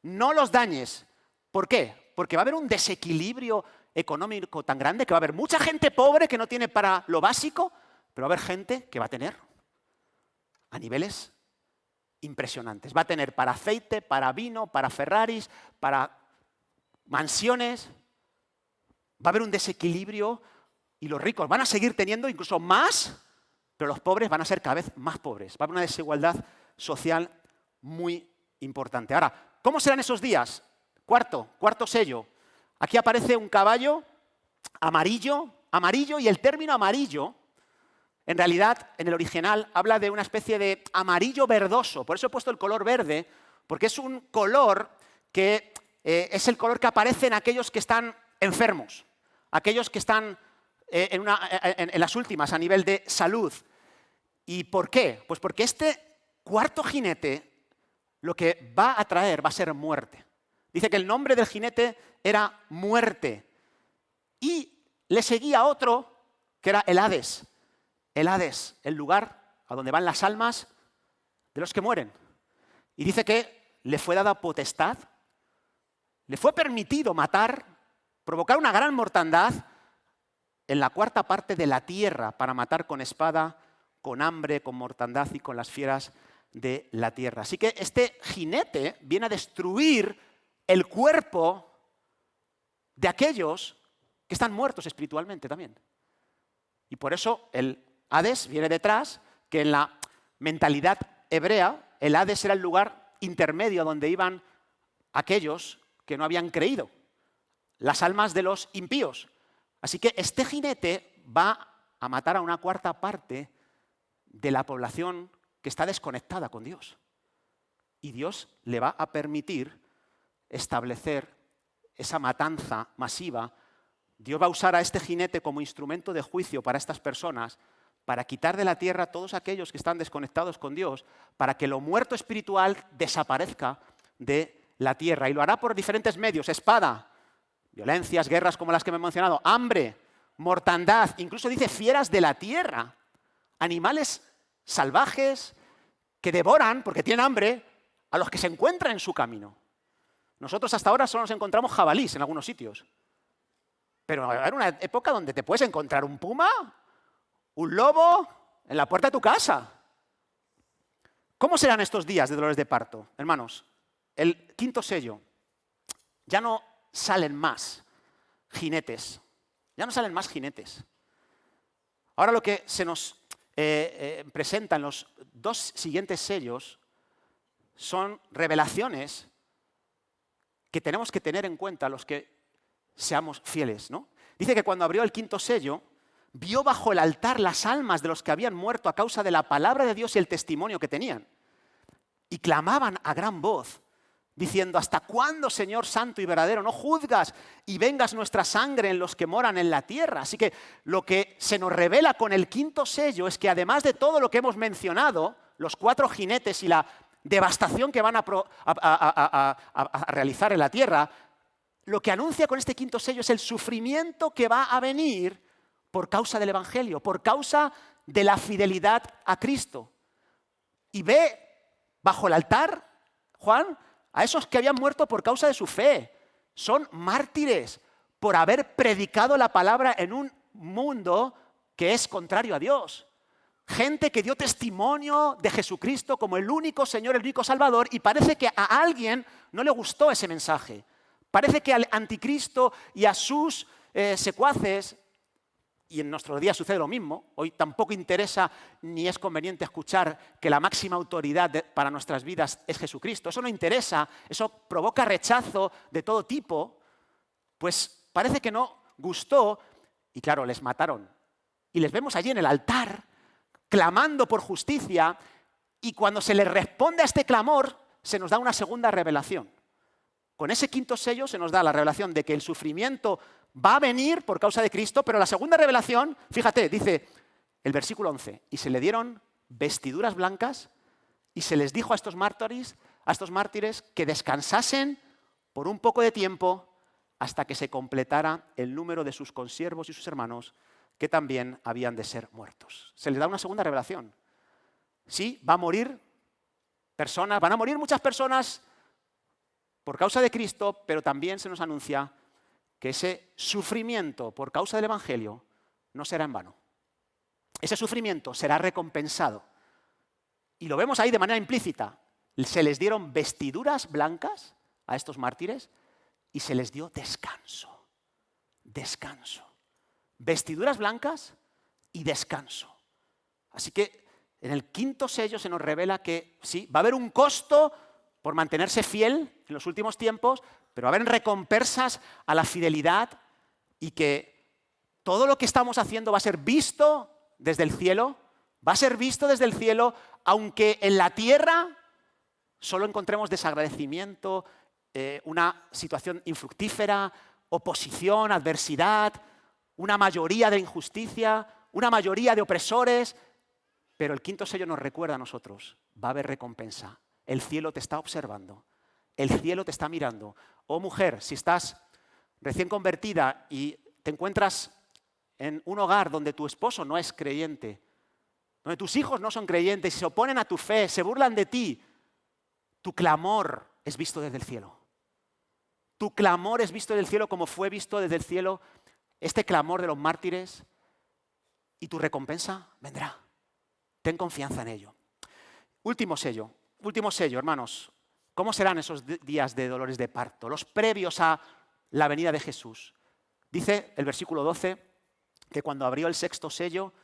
No los dañes. ¿Por qué? Porque va a haber un desequilibrio económico tan grande que va a haber mucha gente pobre que no tiene para lo básico, pero va a haber gente que va a tener a niveles impresionantes. Va a tener para aceite, para vino, para Ferraris, para mansiones. Va a haber un desequilibrio y los ricos van a seguir teniendo incluso más, pero los pobres van a ser cada vez más pobres. Va a haber una desigualdad social muy importante. Ahora, ¿cómo serán esos días? Cuarto sello. Aquí aparece un caballo amarillo, y el término amarillo, en realidad, en el original, habla de una especie de amarillo verdoso. Por eso he puesto el color verde, porque es un color que es el color que aparece en aquellos que están enfermos, aquellos que están en las últimas a nivel de salud. ¿Y por qué? Pues porque este cuarto jinete lo que va a traer va a ser muerte. Dice que el nombre del jinete era Muerte. Y le seguía otro que era el Hades. El Hades, el lugar a donde van las almas de los que mueren. Y dice que le fue dada potestad, le fue permitido matar, provocar una gran mortandad en la 4ª parte de la tierra para matar con espada, con hambre, con mortandad y con las fieras de la tierra. Así que este jinete viene a destruir el cuerpo de aquellos que están muertos espiritualmente también. Y por eso el Hades viene detrás, que en la mentalidad hebrea, el Hades era el lugar intermedio donde iban aquellos que no habían creído, las almas de los impíos. Así que este jinete va a matar a una 4ª parte de la población que está desconectada con Dios. Y Dios le va a permitir establecer esa matanza masiva. Dios va a usar a este jinete como instrumento de juicio para estas personas, para quitar de la tierra a todos aquellos que están desconectados con Dios, para que lo muerto espiritual desaparezca de la tierra. Y lo hará por diferentes medios: espada, violencias, guerras como las que me he mencionado, hambre, mortandad, incluso dice fieras de la tierra, animales salvajes que devoran, porque tienen hambre, a los que se encuentran en su camino. Nosotros hasta ahora solo nos encontramos jabalís en algunos sitios. Pero va a haber una época donde te puedes encontrar un puma, un lobo, en la puerta de tu casa. ¿Cómo serán estos días de dolores de parto? Hermanos, el quinto sello, ya no salen más jinetes. Ya no salen más jinetes. Ahora lo que se nos presenta en los dos siguientes sellos son revelaciones que tenemos que tener en cuenta los que seamos fieles, ¿no? Dice que cuando abrió el quinto sello, vio bajo el altar las almas de los que habían muerto a causa de la palabra de Dios y el testimonio que tenían. Y clamaban a gran voz, diciendo: ¿hasta cuándo, Señor santo y verdadero, no juzgas y vengas nuestra sangre en los que moran en la tierra? Así que lo que se nos revela con el quinto sello es que, además de todo lo que hemos mencionado, los 4 jinetes y la devastación que van a realizar en la tierra, lo que anuncia con este quinto sello es el sufrimiento que va a venir por causa del Evangelio, por causa de la fidelidad a Cristo. Y ve bajo el altar, Juan, a esos que habían muerto por causa de su fe. Son mártires por haber predicado la palabra en un mundo que es contrario a Dios. Gente que dio testimonio de Jesucristo como el único Señor, el único Salvador, y parece que a alguien no le gustó ese mensaje. Parece que al anticristo y a sus secuaces, y en nuestro día sucede lo mismo, hoy tampoco interesa ni es conveniente escuchar que la máxima autoridad para nuestras vidas es Jesucristo. Eso no interesa, eso provoca rechazo de todo tipo, pues parece que no gustó y claro, les mataron. Y les vemos allí en el altar clamando por justicia, y cuando se les responde a este clamor se nos da una segunda revelación. Con ese quinto sello se nos da la revelación de que el sufrimiento va a venir por causa de Cristo, pero la segunda revelación, fíjate, dice el versículo 11, y se le dieron vestiduras blancas y se les dijo a estos mártires que descansasen por un poco de tiempo hasta que se completara el número de sus consiervos y sus hermanos que también habían de ser muertos. Se les da una segunda revelación. Sí, va a morir personas, van a morir muchas personas por causa de Cristo, pero también se nos anuncia que ese sufrimiento por causa del Evangelio no será en vano. Ese sufrimiento será recompensado. Y lo vemos ahí de manera implícita. Se les dieron vestiduras blancas a estos mártires y se les dio descanso. Descanso. Vestiduras blancas y descanso. Así que en el quinto sello se nos revela que sí, va a haber un costo por mantenerse fiel en los últimos tiempos, pero va a haber recompensas a la fidelidad y que todo lo que estamos haciendo va a ser visto desde el cielo, va a ser visto desde el cielo, aunque en la tierra solo encontremos desagradecimiento, una situación infructífera, oposición, adversidad, una mayoría de injusticia, una mayoría de opresores, pero el quinto sello nos recuerda a nosotros, va a haber recompensa. El cielo te está observando, el cielo te está mirando. Oh mujer, si estás recién convertida y te encuentras en un hogar donde tu esposo no es creyente, donde tus hijos no son creyentes y se oponen a tu fe, se burlan de ti, tu clamor es visto desde el cielo. Tu clamor es visto desde el cielo como fue visto desde el cielo este clamor de los mártires, y tu recompensa vendrá. Ten confianza en ello. Último sello, hermanos. ¿Cómo serán esos días de dolores de parto? Los previos a la venida de Jesús. Dice el versículo 12 que cuando abrió el sexto sello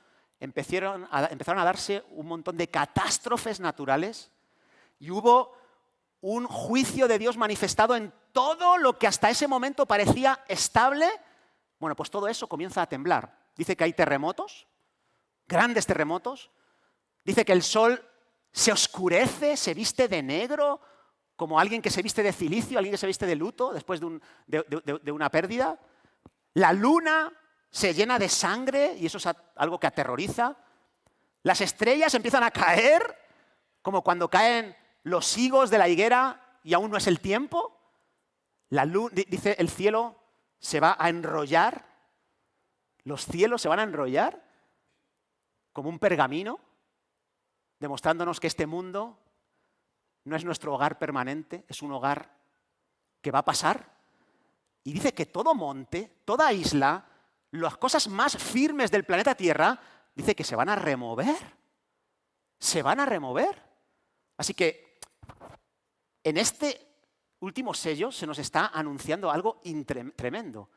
empezaron a darse un montón de catástrofes naturales y hubo un juicio de Dios manifestado en todo lo que hasta ese momento parecía estable. Bueno, pues todo eso comienza a temblar. Dice que hay terremotos, grandes terremotos. Dice que el sol se oscurece, se viste de negro, como alguien que se viste de cilicio, alguien que se viste de luto después de una pérdida. La luna se llena de sangre y eso es algo que aterroriza. Las estrellas empiezan a caer, como cuando caen los higos de la higuera y aún no es el tiempo. Dice el cielo se va a enrollar, los cielos se van a enrollar como un pergamino, demostrándonos que este mundo no es nuestro hogar permanente, es un hogar que va a pasar. Y dice que todo monte, toda isla, las cosas más firmes del planeta Tierra, dice que se van a remover. Se van a remover. Así que en este último sello se nos está anunciando algo tremendo.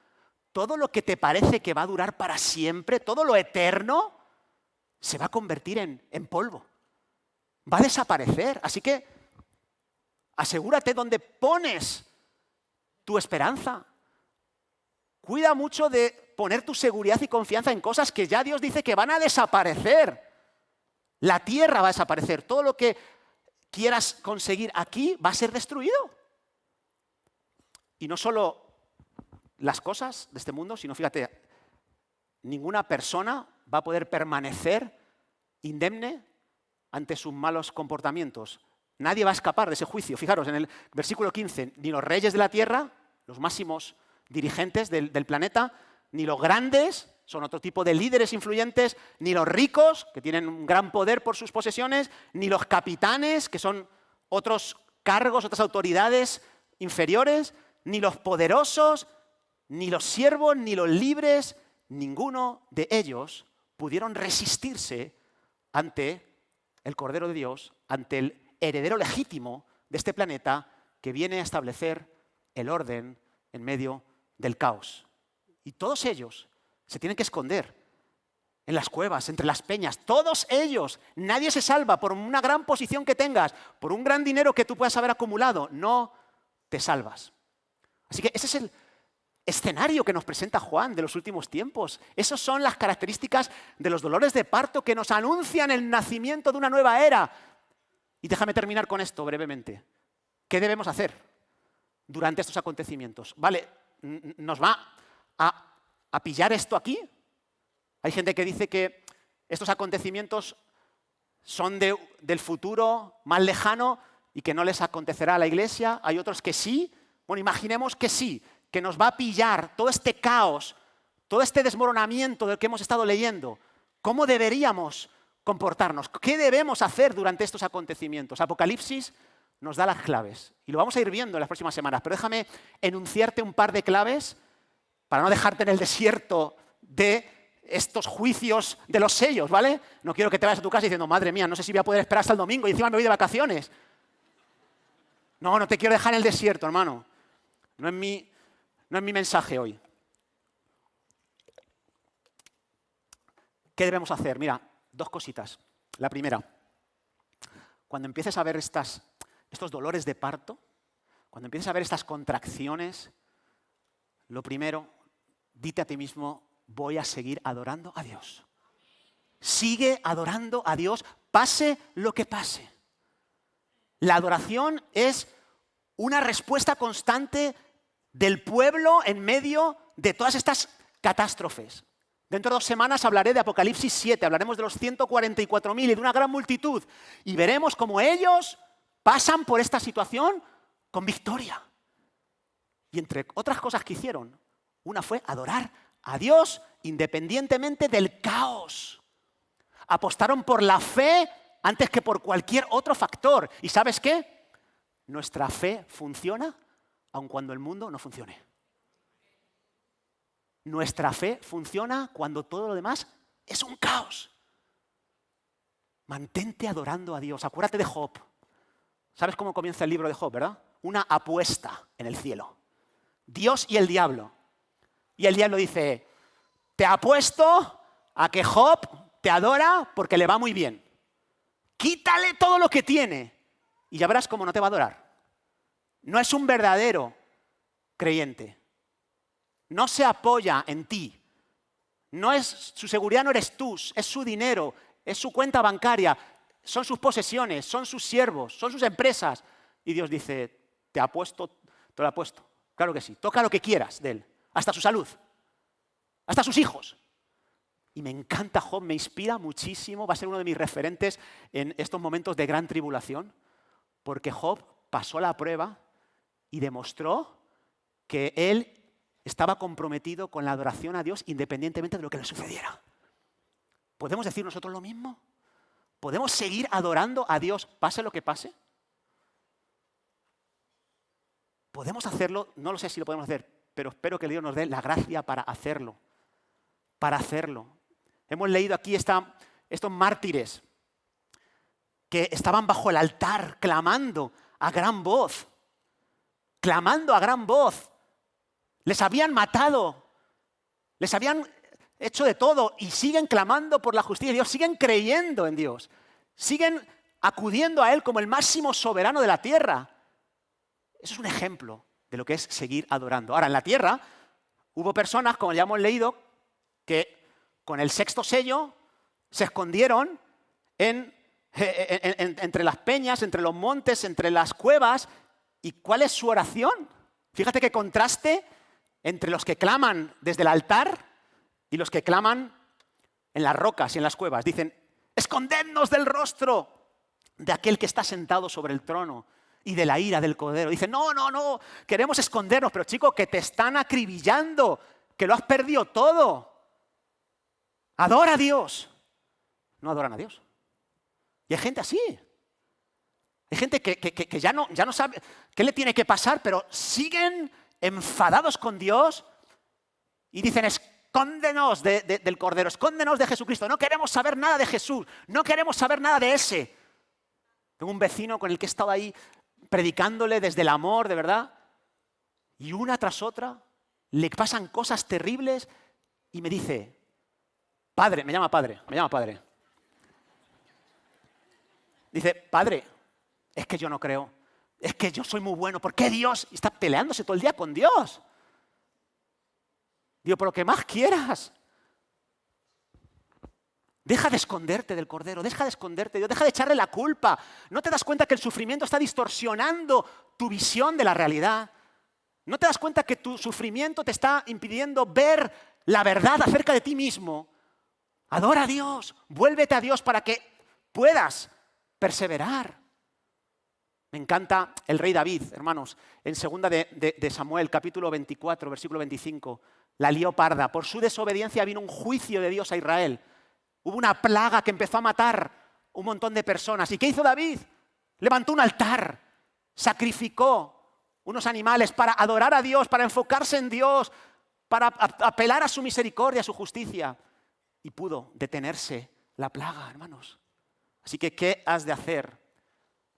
Todo lo que te parece que va a durar para siempre, todo lo eterno, se va a convertir en polvo. Va a desaparecer. Así que asegúrate donde pones tu esperanza. Cuida mucho de poner tu seguridad y confianza en cosas que ya Dios dice que van a desaparecer. La tierra va a desaparecer. Todo lo que quieras conseguir aquí va a ser destruido. Y no solo las cosas de este mundo, sino fíjate, ninguna persona va a poder permanecer indemne ante sus malos comportamientos. Nadie va a escapar de ese juicio. Fijaros, en el versículo 15, ni los reyes de la tierra, los máximos dirigentes del planeta, ni los grandes, son otro tipo de líderes influyentes, ni los ricos, que tienen un gran poder por sus posesiones, ni los capitanes, que son otros cargos, otras autoridades inferiores, ni los poderosos, ni los siervos, ni los libres, ninguno de ellos pudieron resistirse ante el Cordero de Dios, ante el heredero legítimo de este planeta que viene a establecer el orden en medio del caos. Y todos ellos se tienen que esconder en las cuevas, entre las peñas. Todos ellos. Nadie se salva por una gran posición que tengas, por un gran dinero que tú puedas haber acumulado. No te salvas. Así que ese es el escenario que nos presenta Juan de los últimos tiempos. Esas son las características de los dolores de parto que nos anuncian el nacimiento de una nueva era. Y déjame terminar con esto brevemente. ¿Qué debemos hacer durante estos acontecimientos? Vale, nos va a pillar esto aquí. Hay gente que dice que estos acontecimientos son del futuro más lejano y que no les acontecerá a la iglesia. Hay otros que sí. Bueno, imaginemos que sí, que nos va a pillar todo este caos, todo este desmoronamiento del que hemos estado leyendo. ¿Cómo deberíamos comportarnos? ¿Qué debemos hacer durante estos acontecimientos? Apocalipsis nos da las claves y lo vamos a ir viendo en las próximas semanas, pero déjame enunciarte un par de claves para no dejarte en el desierto de estos juicios de los sellos, ¿vale? No quiero que te vayas a tu casa diciendo, madre mía, no sé si voy a poder esperar hasta el domingo y encima me voy de vacaciones. No te quiero dejar en el desierto, hermano. No es mi mensaje hoy. ¿Qué debemos hacer? Mira, dos cositas. La primera, cuando empieces a ver estos dolores de parto, cuando empieces a ver estas contracciones, lo primero, dite a ti mismo, voy a seguir adorando a Dios. Sigue adorando a Dios, pase lo que pase. La adoración es una respuesta constante del pueblo en medio de todas estas catástrofes. Dentro de 2 semanas hablaré de Apocalipsis 7, hablaremos de los 144.000 y de una gran multitud. Y veremos cómo ellos pasan por esta situación con victoria. Y entre otras cosas que hicieron, una fue adorar a Dios independientemente del caos. Apostaron por la fe antes que por cualquier otro factor. ¿Y sabes qué? Nuestra fe funciona aun cuando el mundo no funcione. Nuestra fe funciona cuando todo lo demás es un caos. Mantente adorando a Dios. Acuérdate de Job. ¿Sabes cómo comienza el libro de Job, verdad? Una apuesta en el cielo. Dios y el diablo. Y el diablo dice, te apuesto a que Job te adora porque le va muy bien. Quítale todo lo que tiene y ya verás cómo no te va a adorar. No es un verdadero creyente. No se apoya en ti. Su seguridad no eres tú, es su dinero, es su cuenta bancaria, son sus posesiones, son sus siervos, son sus empresas. Y Dios dice, te lo apuesto. Claro que sí, toca lo que quieras de él, hasta su salud, hasta sus hijos. Y me encanta Job, me inspira muchísimo, va a ser uno de mis referentes en estos momentos de gran tribulación, porque Job pasó la prueba y demostró que él estaba comprometido con la adoración a Dios independientemente de lo que le sucediera. ¿Podemos decir nosotros lo mismo? ¿Podemos seguir adorando a Dios pase lo que pase? ¿Podemos hacerlo? No lo sé si lo podemos hacer, pero espero que Dios nos dé la gracia para hacerlo. Para hacerlo. Hemos leído aquí estos mártires que estaban bajo el altar clamando a gran voz. Clamando a gran voz. Les habían matado. Les habían hecho de todo y siguen clamando por la justicia de Dios. Siguen creyendo en Dios. Siguen acudiendo a Él como el máximo soberano de la tierra. Eso es un ejemplo de lo que es seguir adorando. Ahora, en la tierra hubo personas, como ya hemos leído, que con el sexto sello se escondieron entre las peñas, entre los montes, entre las cuevas. ¿Y cuál es su oración? Fíjate qué contraste entre los que claman desde el altar y los que claman en las rocas y en las cuevas. Dicen, escondednos del rostro de aquel que está sentado sobre el trono y de la ira del Cordero. Dicen, no, queremos escondernos, pero chico, que te están acribillando, que lo has perdido todo. Adora a Dios. No adoran a Dios. Y hay gente así. Hay gente que ya no sabe qué le tiene que pasar, pero siguen enfadados con Dios y dicen, escóndenos del Cordero, escóndenos de Jesucristo. No queremos saber nada de Jesús, no queremos saber nada de ese. Tengo un vecino con el que he estado ahí predicándole desde el amor, de verdad, y una tras otra le pasan cosas terribles y me dice, padre, me llama padre. Dice, padre, es que yo no creo, es que yo soy muy bueno, ¿por qué Dios? Y está peleándose todo el día con Dios. Digo, pero ¿qué más quieras? Deja de esconderte del Cordero, deja de esconderte de Dios, deja de echarle la culpa. ¿No te das cuenta que el sufrimiento está distorsionando tu visión de la realidad? ¿No te das cuenta que tu sufrimiento te está impidiendo ver la verdad acerca de ti mismo? Adora a Dios, vuélvete a Dios para que puedas perseverar. Me encanta el rey David, hermanos, en 2 de Samuel, capítulo 24, versículo 25, la lió parda. Por su desobediencia vino un juicio de Dios a Israel. Hubo una plaga que empezó a matar un montón de personas. ¿Y qué hizo David? Levantó un altar, sacrificó unos animales para adorar a Dios, para enfocarse en Dios, para apelar a su misericordia, a su justicia. Y pudo detenerse la plaga, hermanos. Así que, ¿qué has de hacer?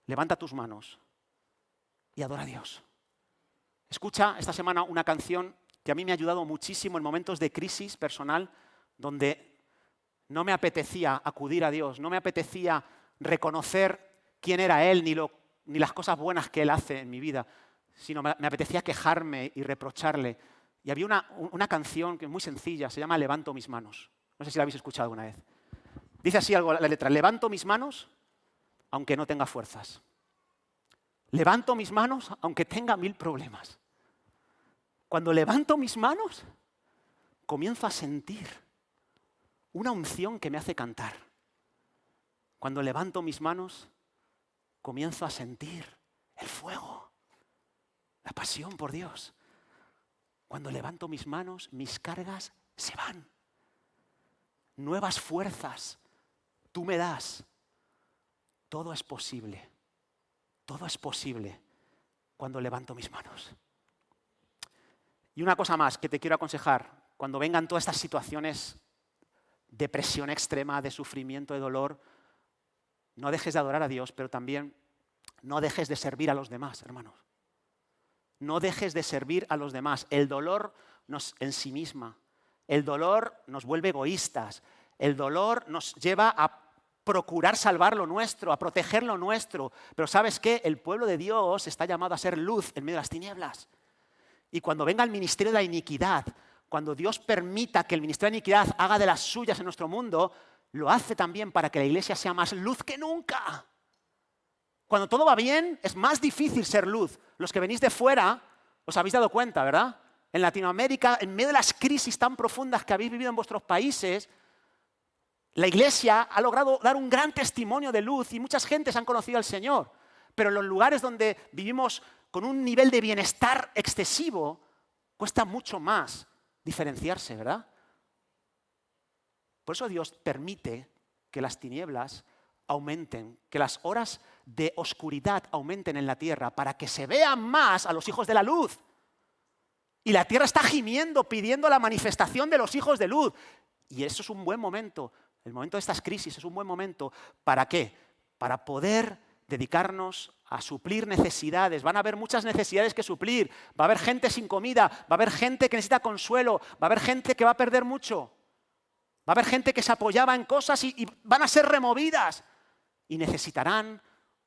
Levanta tus manos y adora a Dios. Escucha esta semana una canción que a mí me ha ayudado muchísimo en momentos de crisis personal, donde no me apetecía acudir a Dios, no me apetecía reconocer quién era Él, ni las cosas buenas que Él hace en mi vida, sino me apetecía quejarme y reprocharle. Y había una canción que es muy sencilla, se llama Levanto mis manos. No sé si la habéis escuchado alguna vez. Dice así algo la letra, levanto mis manos aunque no tenga fuerzas. Levanto mis manos aunque tenga 1000 problemas. Cuando levanto mis manos, comienzo a sentir una unción que me hace cantar. Cuando levanto mis manos, comienzo a sentir el fuego, la pasión por Dios. Cuando levanto mis manos, mis cargas se van. Nuevas fuerzas tú me das. Todo es posible cuando levanto mis manos. Y una cosa más que te quiero aconsejar, cuando vengan todas estas situaciones de presión extrema, de sufrimiento, de dolor, no dejes de adorar a Dios, pero también no dejes de servir a los demás, hermanos. No dejes de servir a los demás. El dolor nos ensimisma, el dolor nos vuelve egoístas, el dolor nos lleva a procurar salvar lo nuestro, a proteger lo nuestro. Pero ¿sabes qué? El pueblo de Dios está llamado a ser luz en medio de las tinieblas. Y cuando venga el ministerio de la iniquidad, cuando Dios permita que el ministerio de la iniquidad haga de las suyas en nuestro mundo, lo hace también para que la iglesia sea más luz que nunca. Cuando todo va bien, es más difícil ser luz. Los que venís de fuera, os habéis dado cuenta, ¿verdad? En Latinoamérica, en medio de las crisis tan profundas que habéis vivido en vuestros países, la iglesia ha logrado dar un gran testimonio de luz y muchas gentes han conocido al Señor. Pero en los lugares donde vivimos con un nivel de bienestar excesivo, cuesta mucho más diferenciarse, ¿verdad? Por eso Dios permite que las tinieblas aumenten, que las horas de oscuridad aumenten en la tierra para que se vean más a los hijos de la luz. Y la tierra está gimiendo, pidiendo la manifestación de los hijos de luz. Y eso es un buen momento. El momento de estas crisis es un buen momento. ¿Para qué? Para poder dedicarnos a suplir necesidades. Van a haber muchas necesidades que suplir. Va a haber gente sin comida, va a haber gente que necesita consuelo, va a haber gente que va a perder mucho. Va a haber gente que se apoyaba en cosas y van a ser removidas. Y necesitarán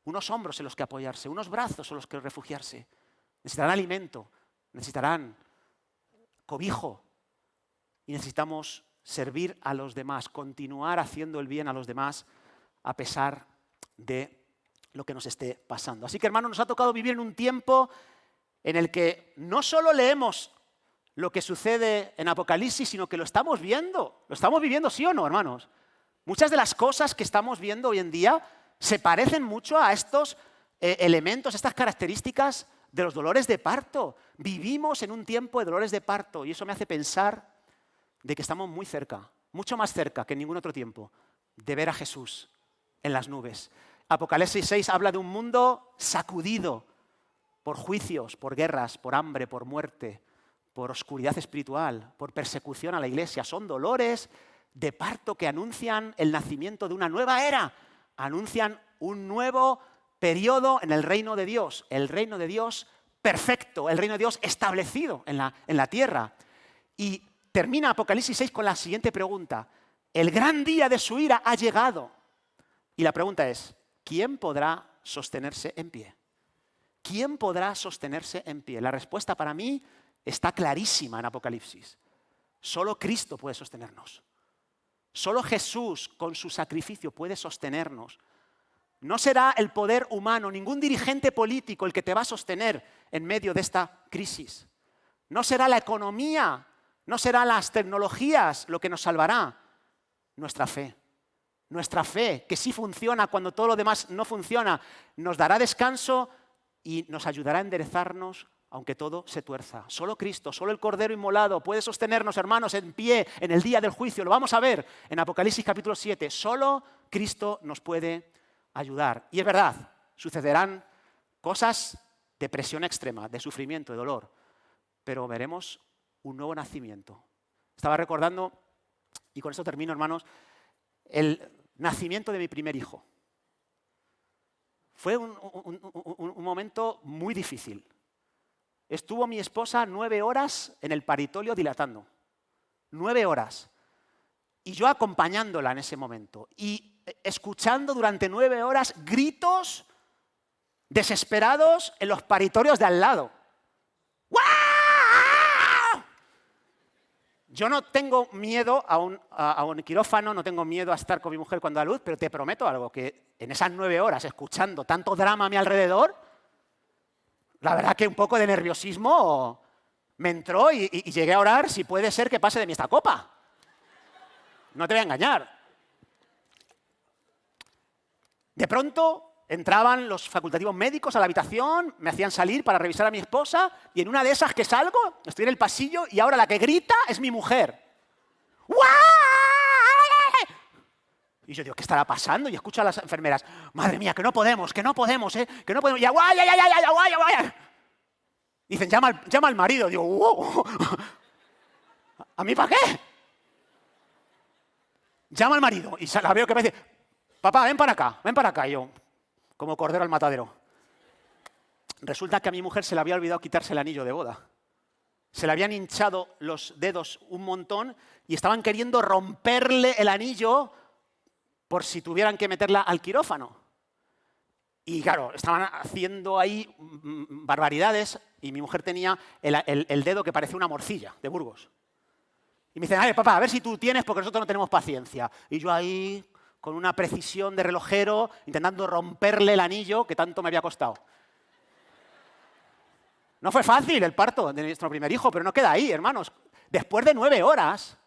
unos hombros en los que apoyarse, unos brazos en los que refugiarse. Necesitarán alimento, necesitarán cobijo. Y necesitamos servir a los demás, continuar haciendo el bien a los demás a pesar de lo que nos esté pasando. Así que, hermanos, nos ha tocado vivir en un tiempo en el que no solo leemos lo que sucede en Apocalipsis, sino que lo estamos viendo. Lo estamos viviendo, ¿sí o no, hermanos? Muchas de las cosas que estamos viendo hoy en día se parecen mucho a estos elementos, estas características de los dolores de parto. Vivimos en un tiempo de dolores de parto y eso me hace pensar de que estamos muy cerca, mucho más cerca que en ningún otro tiempo, de ver a Jesús en las nubes. Apocalipsis 6 habla de un mundo sacudido por juicios, por guerras, por hambre, por muerte, por oscuridad espiritual, por persecución a la iglesia. Son dolores de parto que anuncian el nacimiento de una nueva era, anuncian un nuevo periodo en el reino de Dios, el reino de Dios perfecto, el reino de Dios establecido en la tierra. Y termina Apocalipsis 6 con la siguiente pregunta. El gran día de su ira ha llegado. Y la pregunta es, ¿quién podrá sostenerse en pie? ¿Quién podrá sostenerse en pie? La respuesta para mí está clarísima en Apocalipsis. Solo Cristo puede sostenernos. Solo Jesús con su sacrificio puede sostenernos. No será el poder humano, ningún dirigente político el que te va a sostener en medio de esta crisis. No será la economía, no serán las tecnologías lo que nos salvará. Nuestra fe. Nuestra fe, que sí funciona cuando todo lo demás no funciona, nos dará descanso y nos ayudará a enderezarnos aunque todo se tuerza. Solo Cristo, solo el Cordero inmolado puede sostenernos, hermanos, en pie en el día del juicio. Lo vamos a ver en Apocalipsis capítulo 7. Solo Cristo nos puede ayudar. Y es verdad, sucederán cosas de presión extrema, de sufrimiento, de dolor, pero veremos un nuevo nacimiento. Estaba recordando, y con esto termino, hermanos, el nacimiento de mi primer hijo. Fue un momento muy difícil. Estuvo mi esposa 9 horas en el paritolio dilatando. 9 horas. Y yo acompañándola en ese momento. Y escuchando durante 9 horas gritos desesperados en los paritorios de al lado. ¡Guau! Yo no tengo miedo a un quirófano, no tengo miedo a estar con mi mujer cuando da luz, pero te prometo algo, que en esas 9 horas escuchando tanto drama a mi alrededor, la verdad que un poco de nerviosismo me entró y llegué a orar si puede ser que pase de mí esta copa. No te voy a engañar. De pronto entraban los facultativos médicos a la habitación, me hacían salir para revisar a mi esposa y en una de esas que salgo, estoy en el pasillo y ahora la que grita es mi mujer. ¡Guau! Y yo digo, ¿qué estará pasando? Y escucho a las enfermeras, madre mía, que no podemos, que no podemos, que no podemos. Y guay. Dicen, llama al marido. Digo, wow. ¿A mí para qué? Llama al marido y la veo que me dice, papá, ven para acá. Y yo, como cordero al matadero. Resulta que a mi mujer se le había olvidado quitarse el anillo de boda. Se le habían hinchado los dedos un montón y estaban queriendo romperle el anillo por si tuvieran que meterla al quirófano. Y claro, estaban haciendo ahí barbaridades y mi mujer tenía el dedo que parece una morcilla de Burgos. Y me dicen, a ver, papá, a ver si tú tienes porque nosotros no tenemos paciencia. Y yo ahí, con una precisión de relojero, intentando romperle el anillo que tanto me había costado. No fue fácil el parto de nuestro primer hijo, pero no queda ahí, hermanos. Después de 9 horas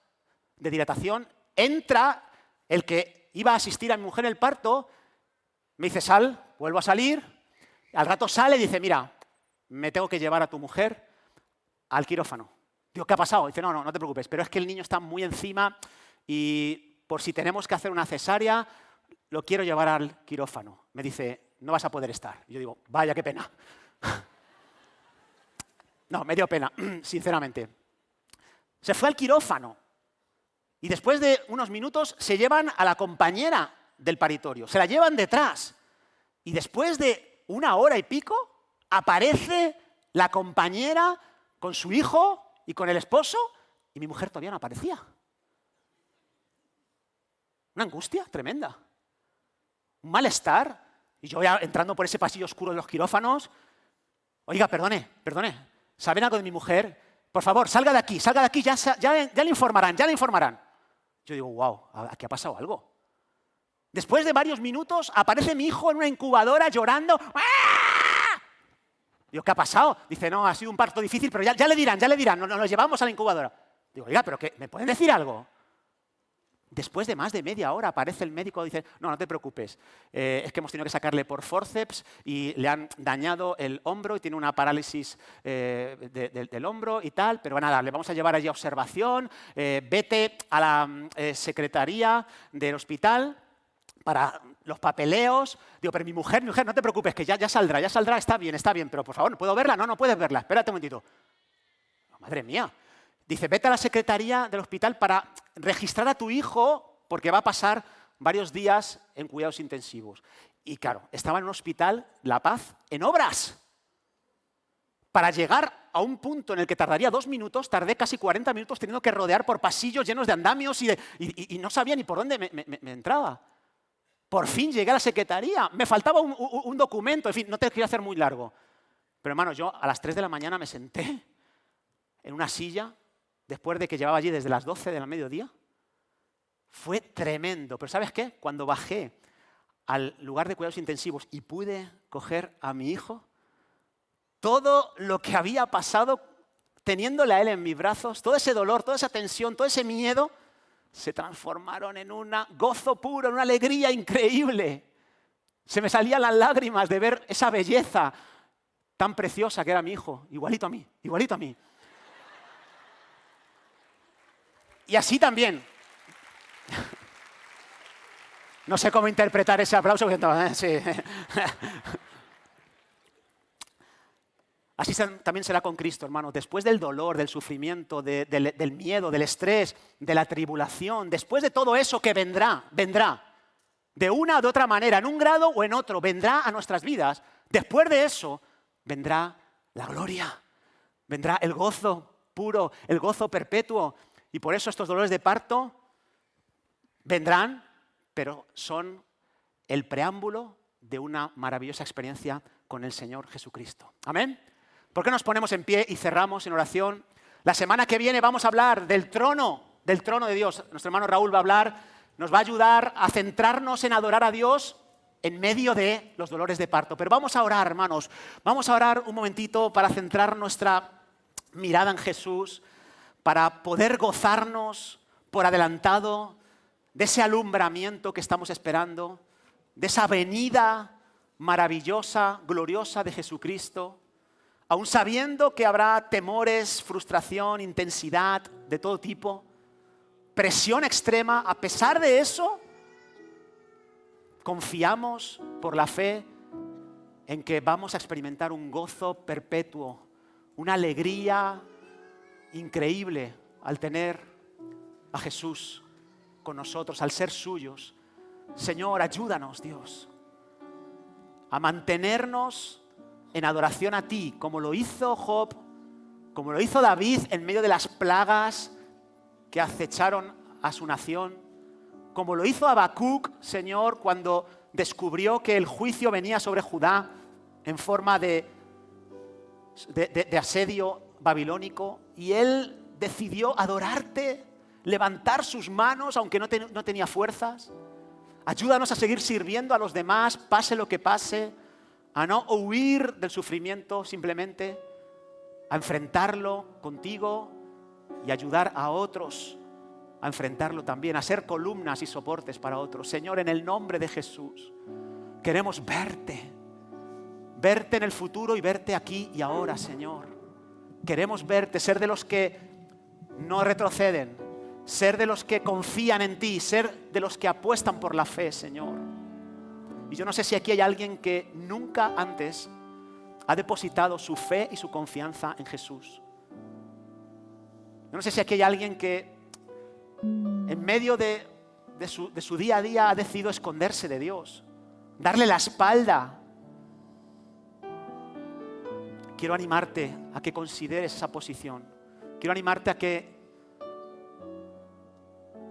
de dilatación, entra el que iba a asistir a mi mujer en el parto, me dice, sal, vuelvo a salir, al rato sale y dice, mira, me tengo que llevar a tu mujer al quirófano. Digo, ¿qué ha pasado? Dice, no te preocupes, pero es que el niño está muy encima y por si tenemos que hacer una cesárea, lo quiero llevar al quirófano. Me dice, no vas a poder estar. Y yo digo, vaya, qué pena. No, me dio pena, sinceramente. Se fue al quirófano y después de unos minutos se llevan a la compañera del paritorio, se la llevan detrás y después de 1 hora y pico aparece la compañera con su hijo y con el esposo y mi mujer todavía no aparecía. Una angustia tremenda, un malestar. Y yo ya entrando por ese pasillo oscuro de los quirófanos, oiga, perdone, ¿saben algo de mi mujer? Por favor, salga de aquí, ya le informarán. Yo digo, wow, aquí ha pasado algo. Después de varios minutos aparece mi hijo en una incubadora llorando. ¡Ah! Digo, ¿qué ha pasado? Dice, no, ha sido un parto difícil, pero ya le dirán, nos lo llevamos a la incubadora. Digo, oiga, ¿pero qué? ¿Me pueden decir algo? Después de más de media hora aparece el médico y dice, no te preocupes, es que hemos tenido que sacarle por forceps y le han dañado el hombro y tiene una parálisis del hombro y tal, pero nada, le vamos a llevar allí a observación, vete a la secretaría del hospital para los papeleos. Digo, pero mi mujer, no te preocupes, que ya saldrá, está bien, pero por favor, ¿puedo verla? No puedes verla, espérate un momentito. Madre mía. Dice, vete a la secretaría del hospital para registrar a tu hijo porque va a pasar varios días en cuidados intensivos. Y claro, estaba en un hospital, La Paz, en obras. Para llegar a un punto en el que tardaría 2 minutos, tardé casi 40 minutos teniendo que rodear por pasillos llenos de andamios y no sabía ni por dónde me entraba. Por fin llegué a la secretaría, me faltaba un documento, en fin, no te quiero hacer muy largo. Pero hermano, yo a las 3 de la mañana me senté en una silla, después de que llevaba allí desde las 12 del mediodía. Fue tremendo. Pero ¿sabes qué? Cuando bajé al lugar de cuidados intensivos y pude coger a mi hijo, todo lo que había pasado teniéndole a él en mis brazos, todo ese dolor, toda esa tensión, todo ese miedo, se transformaron en un gozo puro, en una alegría increíble. Se me salían las lágrimas de ver esa belleza tan preciosa que era mi hijo, igualito a mí. Y así también. No sé cómo interpretar ese aplauso. Sí. Así también será con Cristo, hermano. Después del dolor, del sufrimiento, del miedo, del estrés, de la tribulación, después de todo eso que vendrá, de una o de otra manera, en un grado o en otro, vendrá a nuestras vidas. Después de eso, vendrá la gloria, vendrá el gozo puro, el gozo perpetuo. Y por eso estos dolores de parto vendrán, pero son el preámbulo de una maravillosa experiencia con el Señor Jesucristo. ¿Amén? ¿Por qué nos ponemos en pie y cerramos en oración? La semana que viene vamos a hablar del trono de Dios. Nuestro hermano Raúl va a hablar, nos va a ayudar a centrarnos en adorar a Dios en medio de los dolores de parto. Pero vamos a orar, hermanos. Vamos a orar un momentito para centrar nuestra mirada en Jesús, para poder gozarnos por adelantado de ese alumbramiento que estamos esperando, de esa venida maravillosa, gloriosa de Jesucristo, aún sabiendo que habrá temores, frustración, intensidad de todo tipo, presión extrema. A pesar de eso, confiamos por la fe en que vamos a experimentar un gozo perpetuo, una alegría increíble al tener a Jesús con nosotros, al ser suyos. Señor, ayúdanos, Dios, a mantenernos en adoración a ti, como lo hizo Job, como lo hizo David en medio de las plagas que acecharon a su nación, como lo hizo Habacuc, Señor, cuando descubrió que el juicio venía sobre Judá en forma de asedio babilónico, y él decidió adorarte, levantar sus manos aunque no tenía fuerzas. Ayúdanos a seguir sirviendo a los demás, pase lo que pase, a no huir del sufrimiento simplemente, a enfrentarlo contigo y ayudar a otros a enfrentarlo también, a ser columnas y soportes para otros. Señor, en el nombre de Jesús, queremos verte en el futuro y verte aquí y ahora, Señor. Queremos verte, ser de los que no retroceden, ser de los que confían en ti, ser de los que apuestan por la fe, Señor. Y yo no sé si aquí hay alguien que nunca antes ha depositado su fe y su confianza en Jesús. Yo no sé si aquí hay alguien que en medio de su día a día ha decidido esconderse de Dios, darle la espalda. Quiero animarte a que consideres esa posición. Quiero animarte a que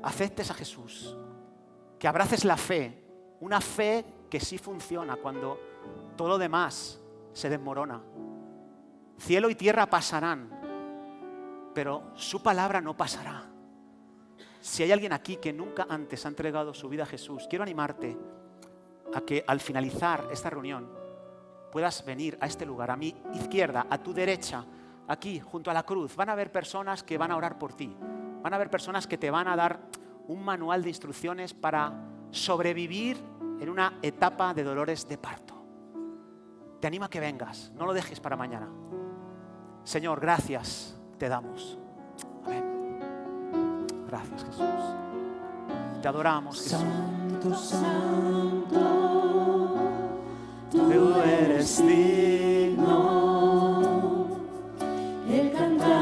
aceptes a Jesús, que abraces la fe, una fe que sí funciona cuando todo lo demás se desmorona. Cielo y tierra pasarán, pero su palabra no pasará. Si hay alguien aquí que nunca antes ha entregado su vida a Jesús, quiero animarte a que al finalizar esta reunión puedas venir a este lugar, a mi izquierda, a tu derecha, aquí junto a la cruz. Van a haber personas que van a orar por ti. Van a haber personas que te van a dar un manual de instrucciones para sobrevivir en una etapa de dolores de parto. Te animo a que vengas, no lo dejes para mañana. Señor, gracias te damos. Amén. Gracias, Jesús. Te adoramos, Jesús. Santo, santo, tú eres digno. El cantar